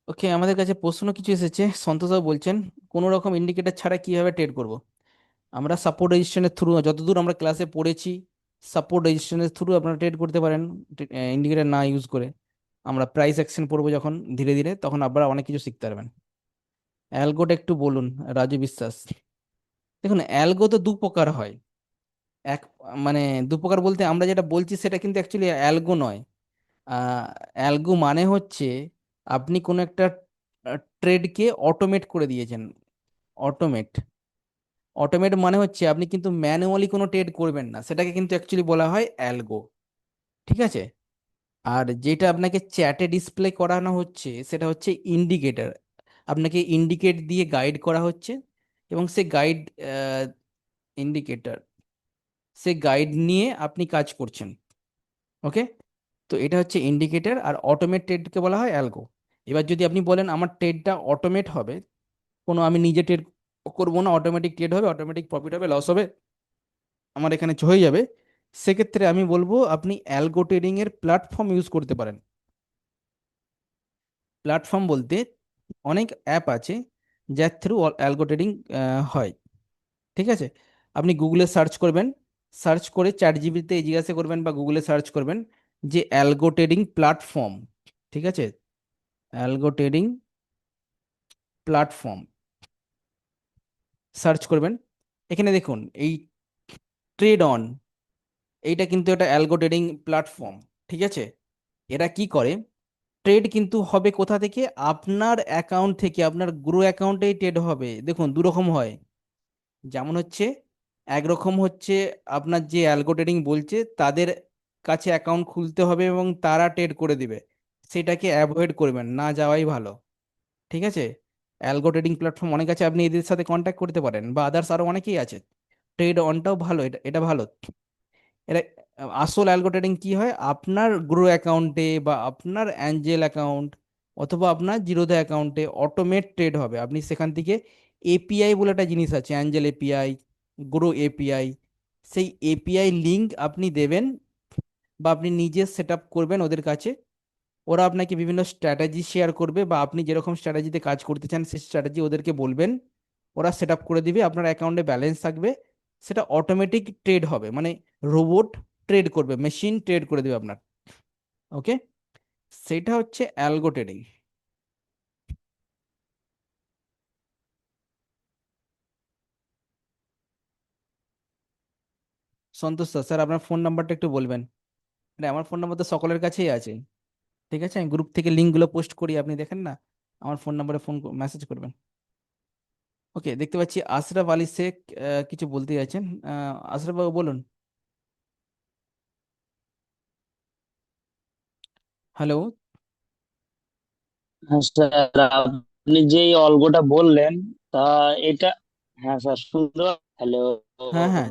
ওকে, আমাদের কাছে প্রশ্ন কিছু এসেছে। সন্তোষবাবু বলছেন কোনো রকম ইন্ডিকেটর ছাড়া কিভাবে ট্রেড করব? আমরা সাপোর্ট রেজিস্ট্যান্সের থ্রু, যতদূর আমরা ক্লাসে পড়েছি, সাপোর্ট রেজিস্ট্যান্সের থ্রু আপনারা ট্রেড করতে পারেন, ইন্ডিকেটর না ইউজ করে। আমরা প্রাইস অ্যাকশন পড়বো যখন ধীরে ধীরে, তখন আপনারা অনেক কিছু শিখতে পারবেন। অ্যালগোটা একটু বলুন, রাজু বিশ্বাস। দেখুন, অ্যালগো তো দু প্রকার হয়। এক, মানে দু প্রকার বলতে আমরা যেটা বলছি সেটা কিন্তু অ্যাকচুয়ালি অ্যালগো নয়। অ্যালগো মানে হচ্ছে আপনি কোনো একটা ট্রেডকে অটোমেট করে দিয়েছেন। অটোমেট অটোমেট মানে হচ্ছে আপনি কিন্তু ম্যানুয়ালি কোনো ট্রেড করবেন না, সেটাকে কিন্তু অ্যাকচুয়ালি বলা হয় অ্যালগো। ঠিক আছে। আর যেটা আপনাকে চ্যাটে ডিসপ্লে করানো হচ্ছে সেটা হচ্ছে ইন্ডিকেটর। আপনাকে ইন্ডিকেট দিয়ে গাইড করা হচ্ছে এবং সে গাইড ইন্ডিকেটর সে গাইড নিয়ে আপনি কাজ করছেন। ওকে। তো এটা হচ্ছে ইন্ডিকেটর, আর অটোমেট ট্রেডকে বলা হয় অ্যালগো। এবার যদি আপনি বলেন আমার ট্রেডটা অটোমেট হবে, কোনো আমি নিজে ট্রেড করবো না, অটোমেটিক ট্রেড হবে, অটোমেটিক প্রফিট হবে, লস হবে, আমার এখানে হয়ে যাবে, সেক্ষেত্রে আমি বলবো আপনি অ্যালগো ট্রেডিং এর প্ল্যাটফর্ম ইউজ করতে পারেন। প্ল্যাটফর্ম বলতে অনেক অ্যাপ আছে যার থ্রু অ্যালগো ট্রেডিং হয়। ঠিক আছে। আপনি গুগলে সার্চ করবেন, সার্চ করে চ্যাট জিপিটিতে জিজ্ঞাসা করবেন বা গুগলে সার্চ করবেন যে অ্যালগো ট্রেডিং প্ল্যাটফর্ম। ঠিক আছে। অ্যালগো ট্রেডিং প্ল্যাটফর্ম সার্চ করবেন। এখানে দেখুন এই ট্রেড অন, এইটা কিন্তু একটা অ্যালগো ট্রেডিং প্ল্যাটফর্ম। ঠিক আছে। এরা কি করে, ট্রেড কিন্তু হবে কোথা থেকে, আপনার অ্যাকাউন্ট থেকে, আপনার গ্রো অ্যাকাউন্টেই ট্রেড হবে। দেখুন দু রকম হয়, যেমন হচ্ছে একরকম হচ্ছে আপনার যে অ্যালগো ট্রেডিং বলছে তাদের কাছে অ্যাকাউন্ট খুলতে হবে এবং তারা ট্রেড করে দিবে, সেটাকে অ্যাভয়েড করবেন, না যাওয়াই ভালো। ঠিক আছে। অ্যালগো ট্রেডিং প্ল্যাটফর্ম অনেক আছে, আপনি এদের সাথে কন্ট্যাক্ট করতে পারেন, বা আদার্স আরো অনেকেই আছে। ট্রেড অনটাও ভালো, এটা এটা ভালো। এটা আসল অ্যালগো ট্রেডিং কি হয়, আপনার গ্রো অ্যাকাউন্টে বা আপনার অ্যাঞ্জেল অ্যাকাউন্ট অথবা আপনার জিরোদা অ্যাকাউন্টে অটোমেট ট্রেড হবে। আপনি সেখান থেকে এপিআই বলে একটা জিনিস আছে, অ্যাঞ্জেল এপিআই, গ্রো এপিআই, সেই এপিআই লিংক আপনি দেবেন বা আপনি নিজে সেট আপ করবেন ওদের কাছে। ওরা আপনাকে বিভিন্ন স্ট্র্যাটেজি শেয়ার করবে, বা আপনি যেরকম স্ট্র্যাটেজিতে কাজ করতে চান সেই স্ট্র্যাটেজি ওদেরকে বলবেন, ওরা সেট আপ করে দিবে, আপনার অ্যাকাউন্টে ব্যালেন্স থাকবে, সেটা অটোমেটিক ট্রেড হবে, মানে রোবট ট্রেড করবে, মেশিন ট্রেড করে দেবে আপনার। ওকে। সেটা হচ্ছে অ্যালগো ট্রেডিং। সন্তোষ স্যার, স্যার আপনার ফোন নাম্বারটা একটু বলবেন। মানে আমার ফোন নাম্বার তো সকলের কাছেই আছে। ঠিক আছে, আমি গ্রুপ থেকে লিঙ্কগুলো পোস্ট করি, আপনি দেখেন না, আমার ফোন নাম্বারে মেসেজ করবেন। ওকে, দেখতে পাচ্ছি আশরাফ আলী শেখ কিছু বলতে চাইছেন। আশরাফ বাবু বলুন। হ্যালো। হ্যাঁ স্যার, আপনি যে এই অল্পটা বললেন তা এটা, হ্যাঁ স্যার শুনতে হ্যালো, হ্যাঁ হ্যাঁ।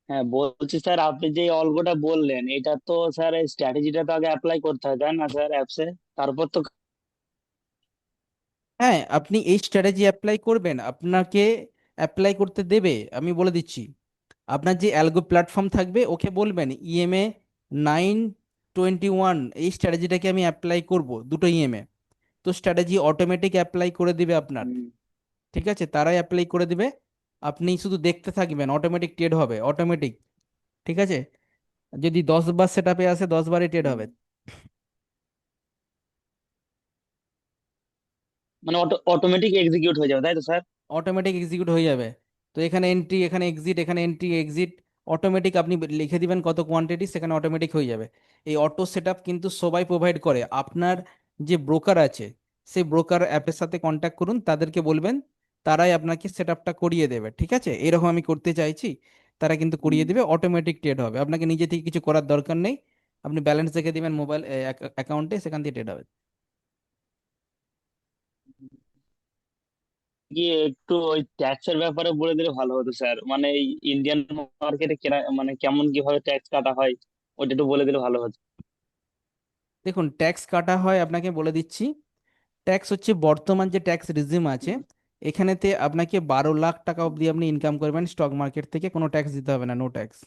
হ্যাঁ বলছি স্যার, আপনি যে এই অল্পটা বললেন এটা তো স্যার, এই স্ট্র্যাটেজিটা তো আগে অ্যাপ্লাই করতে হয় তাই না স্যার অ্যাপসে, তারপর তো। হ্যাঁ, আপনি এই স্ট্র্যাটেজি অ্যাপ্লাই করবেন, আপনাকে অ্যাপ্লাই করতে দেবে, আমি বলে দিচ্ছি। আপনার যে অ্যালগো প্ল্যাটফর্ম থাকবে ওকে বলবেন ইএমএ 921 এই স্ট্র্যাটেজিটাকে আমি অ্যাপ্লাই করব, দুটো ইএমএ, তো স্ট্র্যাটেজি অটোমেটিক অ্যাপ্লাই করে দিবে আপনার। হুম, ঠিক আছে, তারাই অ্যাপ্লাই করে দিবে, আপনি শুধু দেখতে থাকবেন, অটোমেটিক ট্রেড হবে, অটোমেটিক। ঠিক আছে। যদি 10 বার সেট আপে আসে 10 বারই ট্রেড হুম। হবে। মানে অটোমেটিক এক্সিকিউট হয়ে যাবে তাই তো স্যার? অটোমেটিক এক্সিকিউট হয়ে যাবে। তো এখানে এন্ট্রি, এখানে এক্সিট, এখানে এন্ট্রি এক্সিট, অটোমেটিক আপনি লিখে দিবেন কত কোয়ান্টিটি, সেখানে অটোমেটিক হয়ে যাবে। এই অটো সেটআপ কিন্তু সবাই প্রোভাইড করে। আপনার যে ব্রোকার আছে সেই ব্রোকার অ্যাপের সাথে কন্ট্যাক্ট করুন, তাদেরকে বলবেন, তারাই আপনাকে সেটআপটা করিয়ে দেবে। ঠিক আছে, এরকম আমি করতে চাইছি, তারা কিন্তু করিয়ে হুম। দেবে, অটোমেটিক ট্রেড হবে, আপনাকে নিজে থেকে কিছু করার দরকার নেই। আপনি ব্যালেন্স দেখে দিবেন মোবাইল অ্যাকাউন্টে, সেখান থেকে ট্রেড হবে। কি একটু ওই ট্যাক্সের ব্যাপারে বলে দিলে ভালো হতো স্যার, মানে এই ইন্ডিয়ান মার্কেটে কেনা মানে কেমন কিভাবে ট্যাক্স কাটা হয়, ওটা একটু বলে দিলে ভালো হতো। দেখুন ট্যাক্স কাটা হয়, আপনাকে বলে দিচ্ছি। ট্যাক্স হচ্ছে বর্তমান যে ট্যাক্স রিজিম আছে, হুম, এখানেতে আপনাকে 12 লাখ টাকা অবধি আপনি ইনকাম করবেন স্টক মার্কেট থেকে, কোনো ট্যাক্স দিতে হবে না, নো ট্যাক্স।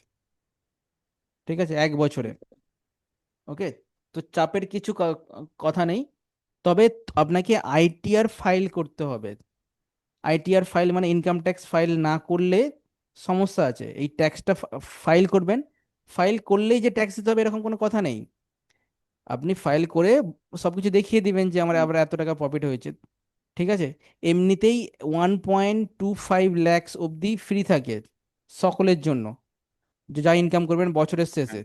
ঠিক আছে, 1 বছরে। ওকে। তো চাপের কিছু কথা নেই, তবে আপনাকে আইটিআর ফাইল করতে হবে। আইটিআর ফাইল মানে ইনকাম ট্যাক্স ফাইল না করলে সমস্যা আছে, এই ট্যাক্সটা ফাইল করবেন। ফাইল করলেই যে ট্যাক্স দিতে হবে এরকম কোনো কথা নেই, আপনি ফাইল করে সবকিছু দেখিয়ে দিবেন যে আমার হুম, আবার এত টাকা প্রফিট হয়েছে। ঠিক আছে। এমনিতেই 1.25 lakhs অবধি ফ্রি থাকে সকলের জন্য, যে যা ইনকাম করবেন বছরের হ্যাঁ, শেষে।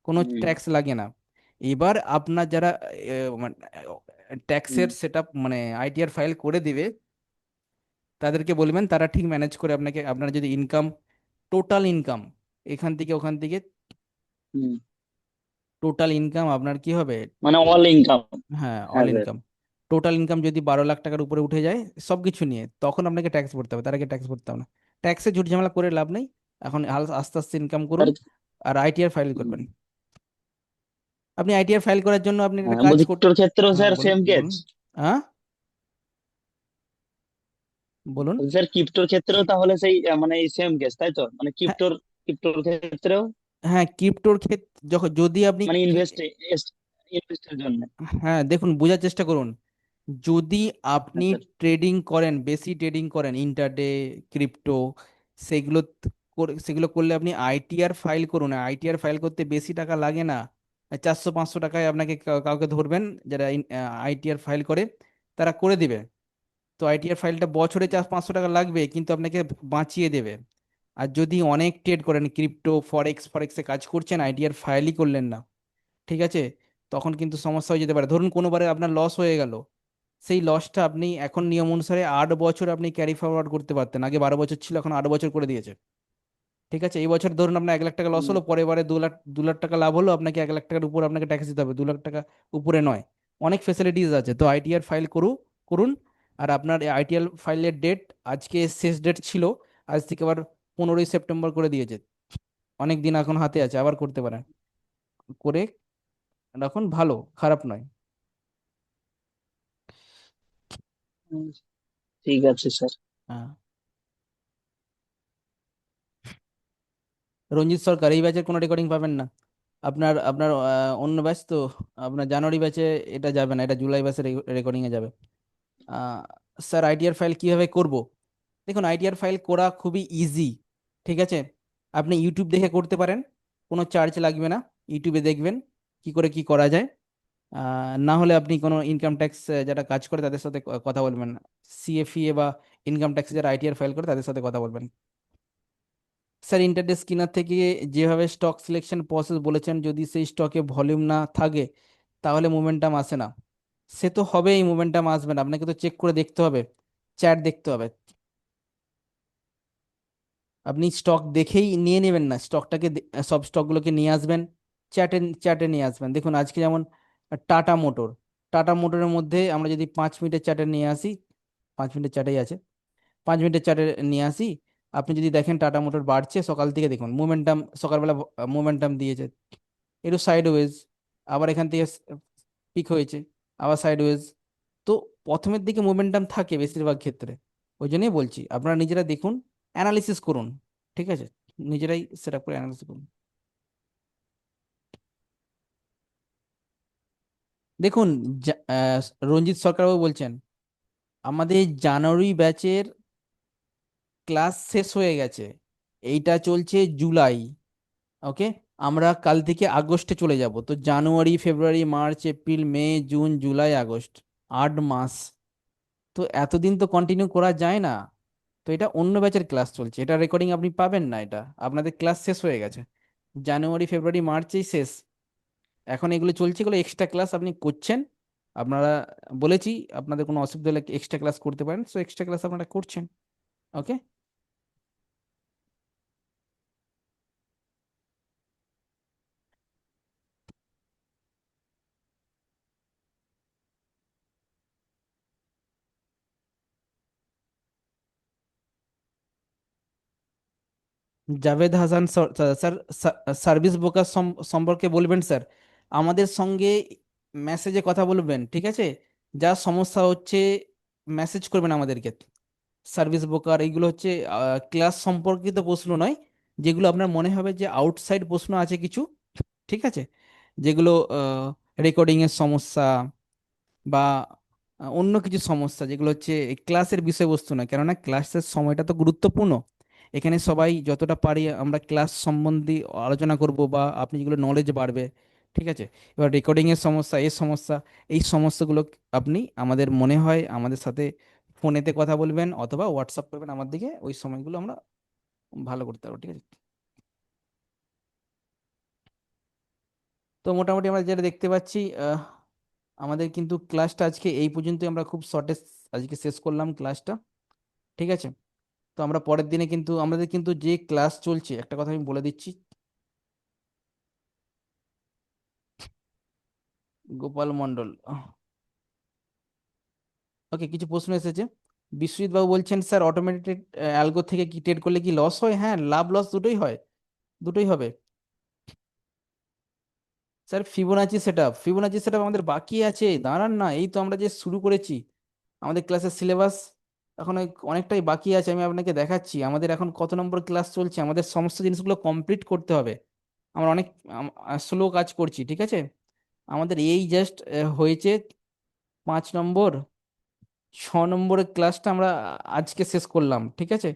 কোনো হুম ট্যাক্স লাগে না। এবার আপনার যারা ট্যাক্সের হুম সেট আপ মানে আইটিআর ফাইল করে দিবে, তাদেরকে বলবেন তারা ঠিক ম্যানেজ করে আপনাকে, আপনার যদি ইনকাম, টোটাল ইনকাম, এখান থেকে ওখান থেকে হুম। টোটাল ইনকাম আপনার কি হবে, মানে অল ইনকাম। হ্যাঁ অল হ্যাঁ স্যার। ইনকাম, টোটাল ইনকাম যদি 12 লাখ টাকার উপরে উঠে যায় সব কিছু নিয়ে, তখন আপনাকে ট্যাক্স ভরতে হবে, তার আগে ট্যাক্স ভরতে হবে না। ট্যাক্সে ঝুট ঝামেলা করে লাভ নেই, এখন আস্তে আস্তে ইনকাম করুন স্যার আর আইটিআর ফাইল হুম, করবেন। আপনি আইটিআর ফাইল করার জন্য আপনি একটা হ্যাঁ কাজ বলছি করুন। ক্রিপ্টোর ক্ষেত্রেও হ্যাঁ স্যার বলুন সেম কেস। বলুন। হ্যাঁ বলুন। স্যার ক্রিপ্টোর ক্ষেত্রেও তাহলে সেই মানে এই সেম কেস তাই তো, মানে হ্যাঁ ক্রিপ্টোর ক্ষেত্রেও হ্যাঁ ক্রিপ্টোর ক্ষেত্রে যখন যদি আপনি মানে ইনভেস্টের জন্য। হ্যাঁ দেখুন বোঝার চেষ্টা করুন, যদি হ্যাঁ আপনি স্যার। ট্রেডিং করেন, বেশি ট্রেডিং করেন ইন্টারডে, ক্রিপ্টো, সেগুলো সেগুলো করলে আপনি আইটিআর ফাইল করুন। আইটিআর ফাইল করতে বেশি টাকা লাগে না, 400-500 টাকায় আপনাকে কাউকে ধরবেন যারা আইটিআর ফাইল করে, তারা করে দিবে। তো আইটিআর ফাইলটা বছরে 400-500 টাকা লাগবে, কিন্তু আপনাকে বাঁচিয়ে দেবে। আর যদি অনেক ট্রেড করেন, ক্রিপ্টো, ফরেক্সে কাজ করছেন, আইটিআর ফাইলই করলেন না, ঠিক আছে, তখন কিন্তু সমস্যা হয়ে যেতে পারে। ধরুন কোনোবারে আপনার লস হয়ে গেল, সেই লসটা আপনি এখন নিয়ম অনুসারে 8 বছর আপনি ক্যারি ফরওয়ার্ড করতে পারতেন, আগে 12 বছর ছিল, এখন 8 বছর করে দিয়েছে। ঠিক আছে, এই বছর ধরুন আপনার 1 লাখ টাকা লস হুম, হলো, পরের বারে 2 লাখ 2 লাখ টাকা লাভ হলো, আপনাকে 1 লাখ টাকার উপর আপনাকে ট্যাক্স দিতে হবে, 2 লাখ টাকা উপরে নয়। অনেক ফেসিলিটিস আছে, তো আইটিআর ফাইল করুন। আর আপনার আইটিআর ফাইলের ডেট, আজকে শেষ ডেট ছিল, আজ থেকে আবার 15ই সেপ্টেম্বর করে দিয়েছে, অনেক দিন এখন হাতে আছে, আবার করতে পারেন, করে রাখুন, ভালো, খারাপ নয়। হুম, ঠিক আছে স্যার। হ্যাঁ, রঞ্জিত সরকার এই ব্যাচের কোনো রেকর্ডিং পাবেন না। আপনার আপনার অন্য ব্যাচ তো, আপনার জানুয়ারি ব্যাচে এটা যাবে না, এটা জুলাই ব্যাচে রেকর্ডিং এ যাবে। আহ, স্যার আইটিআর ফাইল কিভাবে করব? দেখুন আইটিআর ফাইল করা খুবই ইজি, ঠিক আছে, আপনি ইউটিউব দেখে করতে পারেন, কোনো চার্জ লাগবে না, ইউটিউবে দেখবেন কি করে কি করা যায়। না হলে আপনি কোনো ইনকাম ট্যাক্স যারা কাজ করে তাদের সাথে কথা বলবেন, সিএফিএ বা ইনকাম ট্যাক্স যারা আইটিআর ফাইল করে তাদের সাথে কথা বলবেন। স্যার ইন্টারডে স্ক্রিনার থেকে যেভাবে স্টক সিলেকশন প্রসেস বলেছেন, যদি সেই স্টকে ভলিউম না থাকে তাহলে মোমেন্টাম আসে না। সে তো হবেই, মোমেন্টাম আসবে না, আপনাকে তো চেক করে দেখতে হবে, চ্যাট দেখতে হবে। আপনি স্টক দেখেই নিয়ে নেবেন না, স্টকটাকে সব স্টকগুলোকে নিয়ে আসবেন, চ্যাটে চ্যাটে নিয়ে আসবেন। দেখুন আজকে যেমন টাটা মোটর, টাটা মোটরের মধ্যে আমরা যদি 5 মিনিটের চ্যাটে নিয়ে আসি, 5 মিনিটের চ্যাটেই আছে, 5 মিনিটের চ্যাটে নিয়ে আসি, আপনি যদি দেখেন টাটা মোটর বাড়ছে সকাল থেকে, দেখুন মোমেন্টাম, সকালবেলা মোমেন্টাম দিয়েছে, একটু সাইডওয়েজ, আবার এখান থেকে পিক হয়েছে, আবার সাইডওয়েজ। তো প্রথমের দিকে মোমেন্টাম থাকে বেশিরভাগ ক্ষেত্রে, ওই জন্যই বলছি আপনারা নিজেরা দেখুন, অ্যানালিসিস করুন, ঠিক আছে, নিজেরাই সেট আপ করে অ্যানালিসিস করুন। দেখুন রঞ্জিত সরকারবাবু বলছেন, আমাদের জানুয়ারি ব্যাচের ক্লাস শেষ হয়ে গেছে, এইটা চলছে জুলাই, ওকে, আমরা কাল থেকে আগস্টে চলে যাব, তো জানুয়ারি, ফেব্রুয়ারি, মার্চ, এপ্রিল, মে, জুন, জুলাই, আগস্ট, 8 মাস। তো এতদিন তো কন্টিনিউ করা যায় না, তো এটা অন্য ব্যাচের ক্লাস চলছে, এটা রেকর্ডিং আপনি পাবেন না, এটা আপনাদের ক্লাস শেষ হয়ে গেছে, জানুয়ারি, ফেব্রুয়ারি, মার্চেই শেষ, এখন এগুলো চলছে, এগুলো এক্সট্রা ক্লাস আপনি করছেন। আপনারা বলেছি আপনাদের কোনো অসুবিধা হলে এক্সট্রা ক্লাস করতে পারেন, সো এক্সট্রা ক্লাস আপনারা করছেন, okay. Javed Hasan sir, service broker সম্পর্কে বলবেন স্যার, আমাদের সঙ্গে মেসেজে কথা বলবেন, ঠিক আছে, যা সমস্যা হচ্ছে মেসেজ করবেন আমাদেরকে। সার্ভিস ব্রোকার এইগুলো হচ্ছে ক্লাস সম্পর্কিত প্রশ্ন নয়, যেগুলো আপনার মনে হবে যে আউটসাইড প্রশ্ন আছে কিছু, ঠিক আছে, যেগুলো রেকর্ডিং এর সমস্যা বা অন্য কিছু সমস্যা, যেগুলো হচ্ছে ক্লাসের বিষয়বস্তু না, কেননা ক্লাসের সময়টা তো গুরুত্বপূর্ণ, এখানে সবাই যতটা পারি আমরা ক্লাস সম্বন্ধে আলোচনা করব, বা আপনি যেগুলো নলেজ বাড়বে, ঠিক আছে। এবার রেকর্ডিং এর সমস্যা, এর সমস্যা, এই সমস্যাগুলো আপনি আমাদের মনে হয় আমাদের সাথে ফোনেতে কথা বলবেন অথবা হোয়াটসঅ্যাপ করবেন আমার দিকে, ওই সময়গুলো আমরা ভালো করতে পারবো, ঠিক আছে। তো মোটামুটি আমরা যেটা দেখতে পাচ্ছি, আমাদের কিন্তু ক্লাসটা আজকে এই পর্যন্তই, আমরা খুব শর্টে আজকে শেষ করলাম ক্লাসটা। ঠিক আছে, তো আমরা পরের দিনে কিন্তু আমাদের কিন্তু যে ক্লাস চলছে, একটা কথা আমি বলে দিচ্ছি, গোপাল মন্ডল, ওকে, কিছু প্রশ্ন এসেছে। বিশ্বজিৎ বাবু বলছেন, স্যার অটোমেটেড অ্যালগো থেকে কি ট্রেড করলে কি লস হয়? হ্যাঁ, লাভ লস দুটোই হয়, দুটোই হবে। স্যার ফিবোনাচি সেটআপ আমাদের বাকি আছে, দাঁড়ান না, এই তো আমরা যে শুরু করেছি, আমাদের ক্লাসের সিলেবাস এখন অনেকটাই বাকি আছে। আমি আপনাকে দেখাচ্ছি আমাদের এখন কত নম্বর ক্লাস চলছে, আমাদের সমস্ত জিনিসগুলো কমপ্লিট করতে হবে। আমরা অনেক স্লো কাজ করছি, ঠিক আছে। আমাদের এই জাস্ট হয়েছে 5 নম্বর, 6 নম্বরের ক্লাসটা আমরা আজকে শেষ করলাম, ঠিক আছে।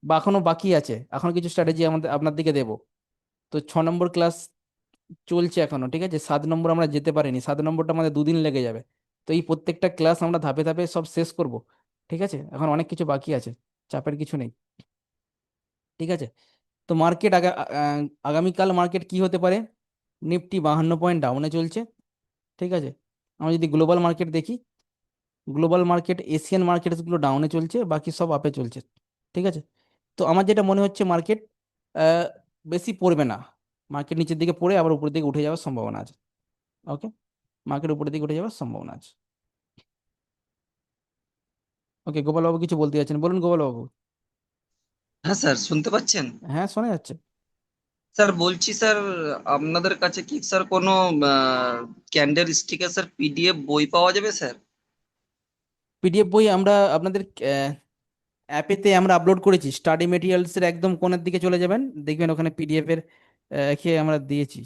বা এখনো বাকি আছে, এখনো কিছু স্ট্র্যাটেজি আমাদের আপনার দিকে দেবো। তো 6 নম্বর ক্লাস চলছে এখনো, ঠিক আছে। 7 নম্বর আমরা যেতে পারিনি, 7 নম্বরটা আমাদের 2 দিন লেগে যাবে। তো এই প্রত্যেকটা ক্লাস আমরা ধাপে ধাপে সব শেষ করব, ঠিক আছে। এখন অনেক কিছু বাকি আছে, চাপের কিছু নেই, ঠিক আছে। তো মার্কেট আগামীকাল মার্কেট কি হতে পারে? নিফটি 52 পয়েন্ট ডাউনে চলছে, ঠিক আছে। আমরা যদি গ্লোবাল মার্কেট দেখি, গ্লোবাল মার্কেট এশিয়ান মার্কেটসগুলো ডাউনে চলছে, বাকি সব আপে চলছে, ঠিক আছে। তো আমার যেটা মনে হচ্ছে মার্কেট বেশি পড়বে না, মার্কেট নিচের দিকে পড়ে আবার উপরের দিকে উঠে যাওয়ার সম্ভাবনা আছে। ওকে, মার্কেট উপরের দিকে উঠে যাওয়ার সম্ভাবনা আছে। ওকে, গোপালবাবু কিছু বলতে যাচ্ছেন, বলুন গোপালবাবু। হ্যাঁ স্যার, শুনতে পাচ্ছেন? হ্যাঁ, শোনা যাচ্ছে। স্যার বলছি স্যার, আপনাদের কাছে কি স্যার কোনো ক্যান্ডেল স্টিকের স্যার পিডিএফ বই পাওয়া যাবে স্যার? পিডিএফ বই আমরা আপনাদের অ্যাপেতে আমরা আপলোড করেছি, স্টাডি মেটেরিয়ালসের একদম কোণের দিকে চলে যাবেন, দেখবেন ওখানে পিডিএফ এর আমরা দিয়েছি,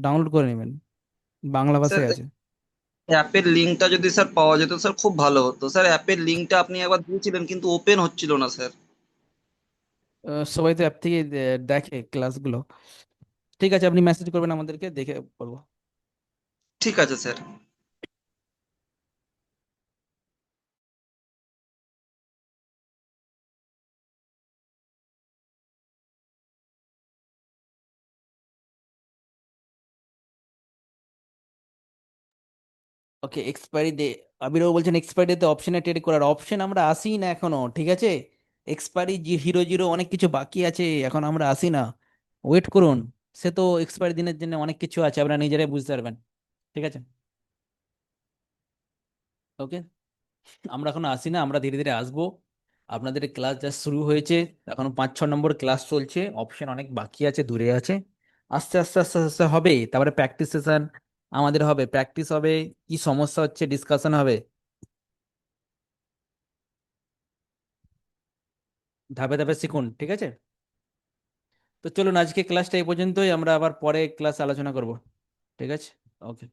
ডাউনলোড করে নেবেন, বাংলা স্যার ভাষায় আছে। অ্যাপের লিঙ্কটা যদি স্যার পাওয়া যেত স্যার খুব ভালো হতো স্যার। অ্যাপের লিঙ্কটা আপনি একবার দিয়েছিলেন কিন্তু ওপেন হচ্ছিল না স্যার। সবাই তো অ্যাপ থেকে দেখে ক্লাসগুলো। ঠিক আছে, আপনি মেসেজ করবেন আমাদেরকে, দেখে বলবো। ঠিক আছে স্যার। ওকে, এক্সপায়ারি ডে, আবিরও বলছেন এক্সপায়ারি ডেতে অপশনে ট্রেড করার অপশন আমরা আসি না এখনো, ঠিক আছে। এক্সপায়ারি 0 0 অনেক কিছু বাকি আছে, এখন আমরা আসি না, ওয়েট করুন। সে তো এক্সপায়ারি দিনের জন্য অনেক কিছু আছে, আপনারা নিজেরাই বুঝতে পারবেন, ঠিক আছে। ওকে, আমরা এখনো আসি না, আমরা ধীরে ধীরে আসবো। আপনাদের ক্লাস জাস্ট শুরু হয়েছে, এখনো 5 6 নম্বর ক্লাস চলছে, অপশন অনেক বাকি আছে, দূরে আছে। আস্তে আস্তে আস্তে আস্তে হবে, তারপরে প্র্যাকটিস সেশন আমাদের হবে, প্র্যাকটিস হবে, কি সমস্যা হচ্ছে ডিসকাশন হবে, ধাপে ধাপে শিখুন, ঠিক আছে। তো চলুন, আজকে ক্লাসটা এই পর্যন্তই, আমরা আবার পরে ক্লাস আলোচনা করব, ঠিক আছে। ওকে।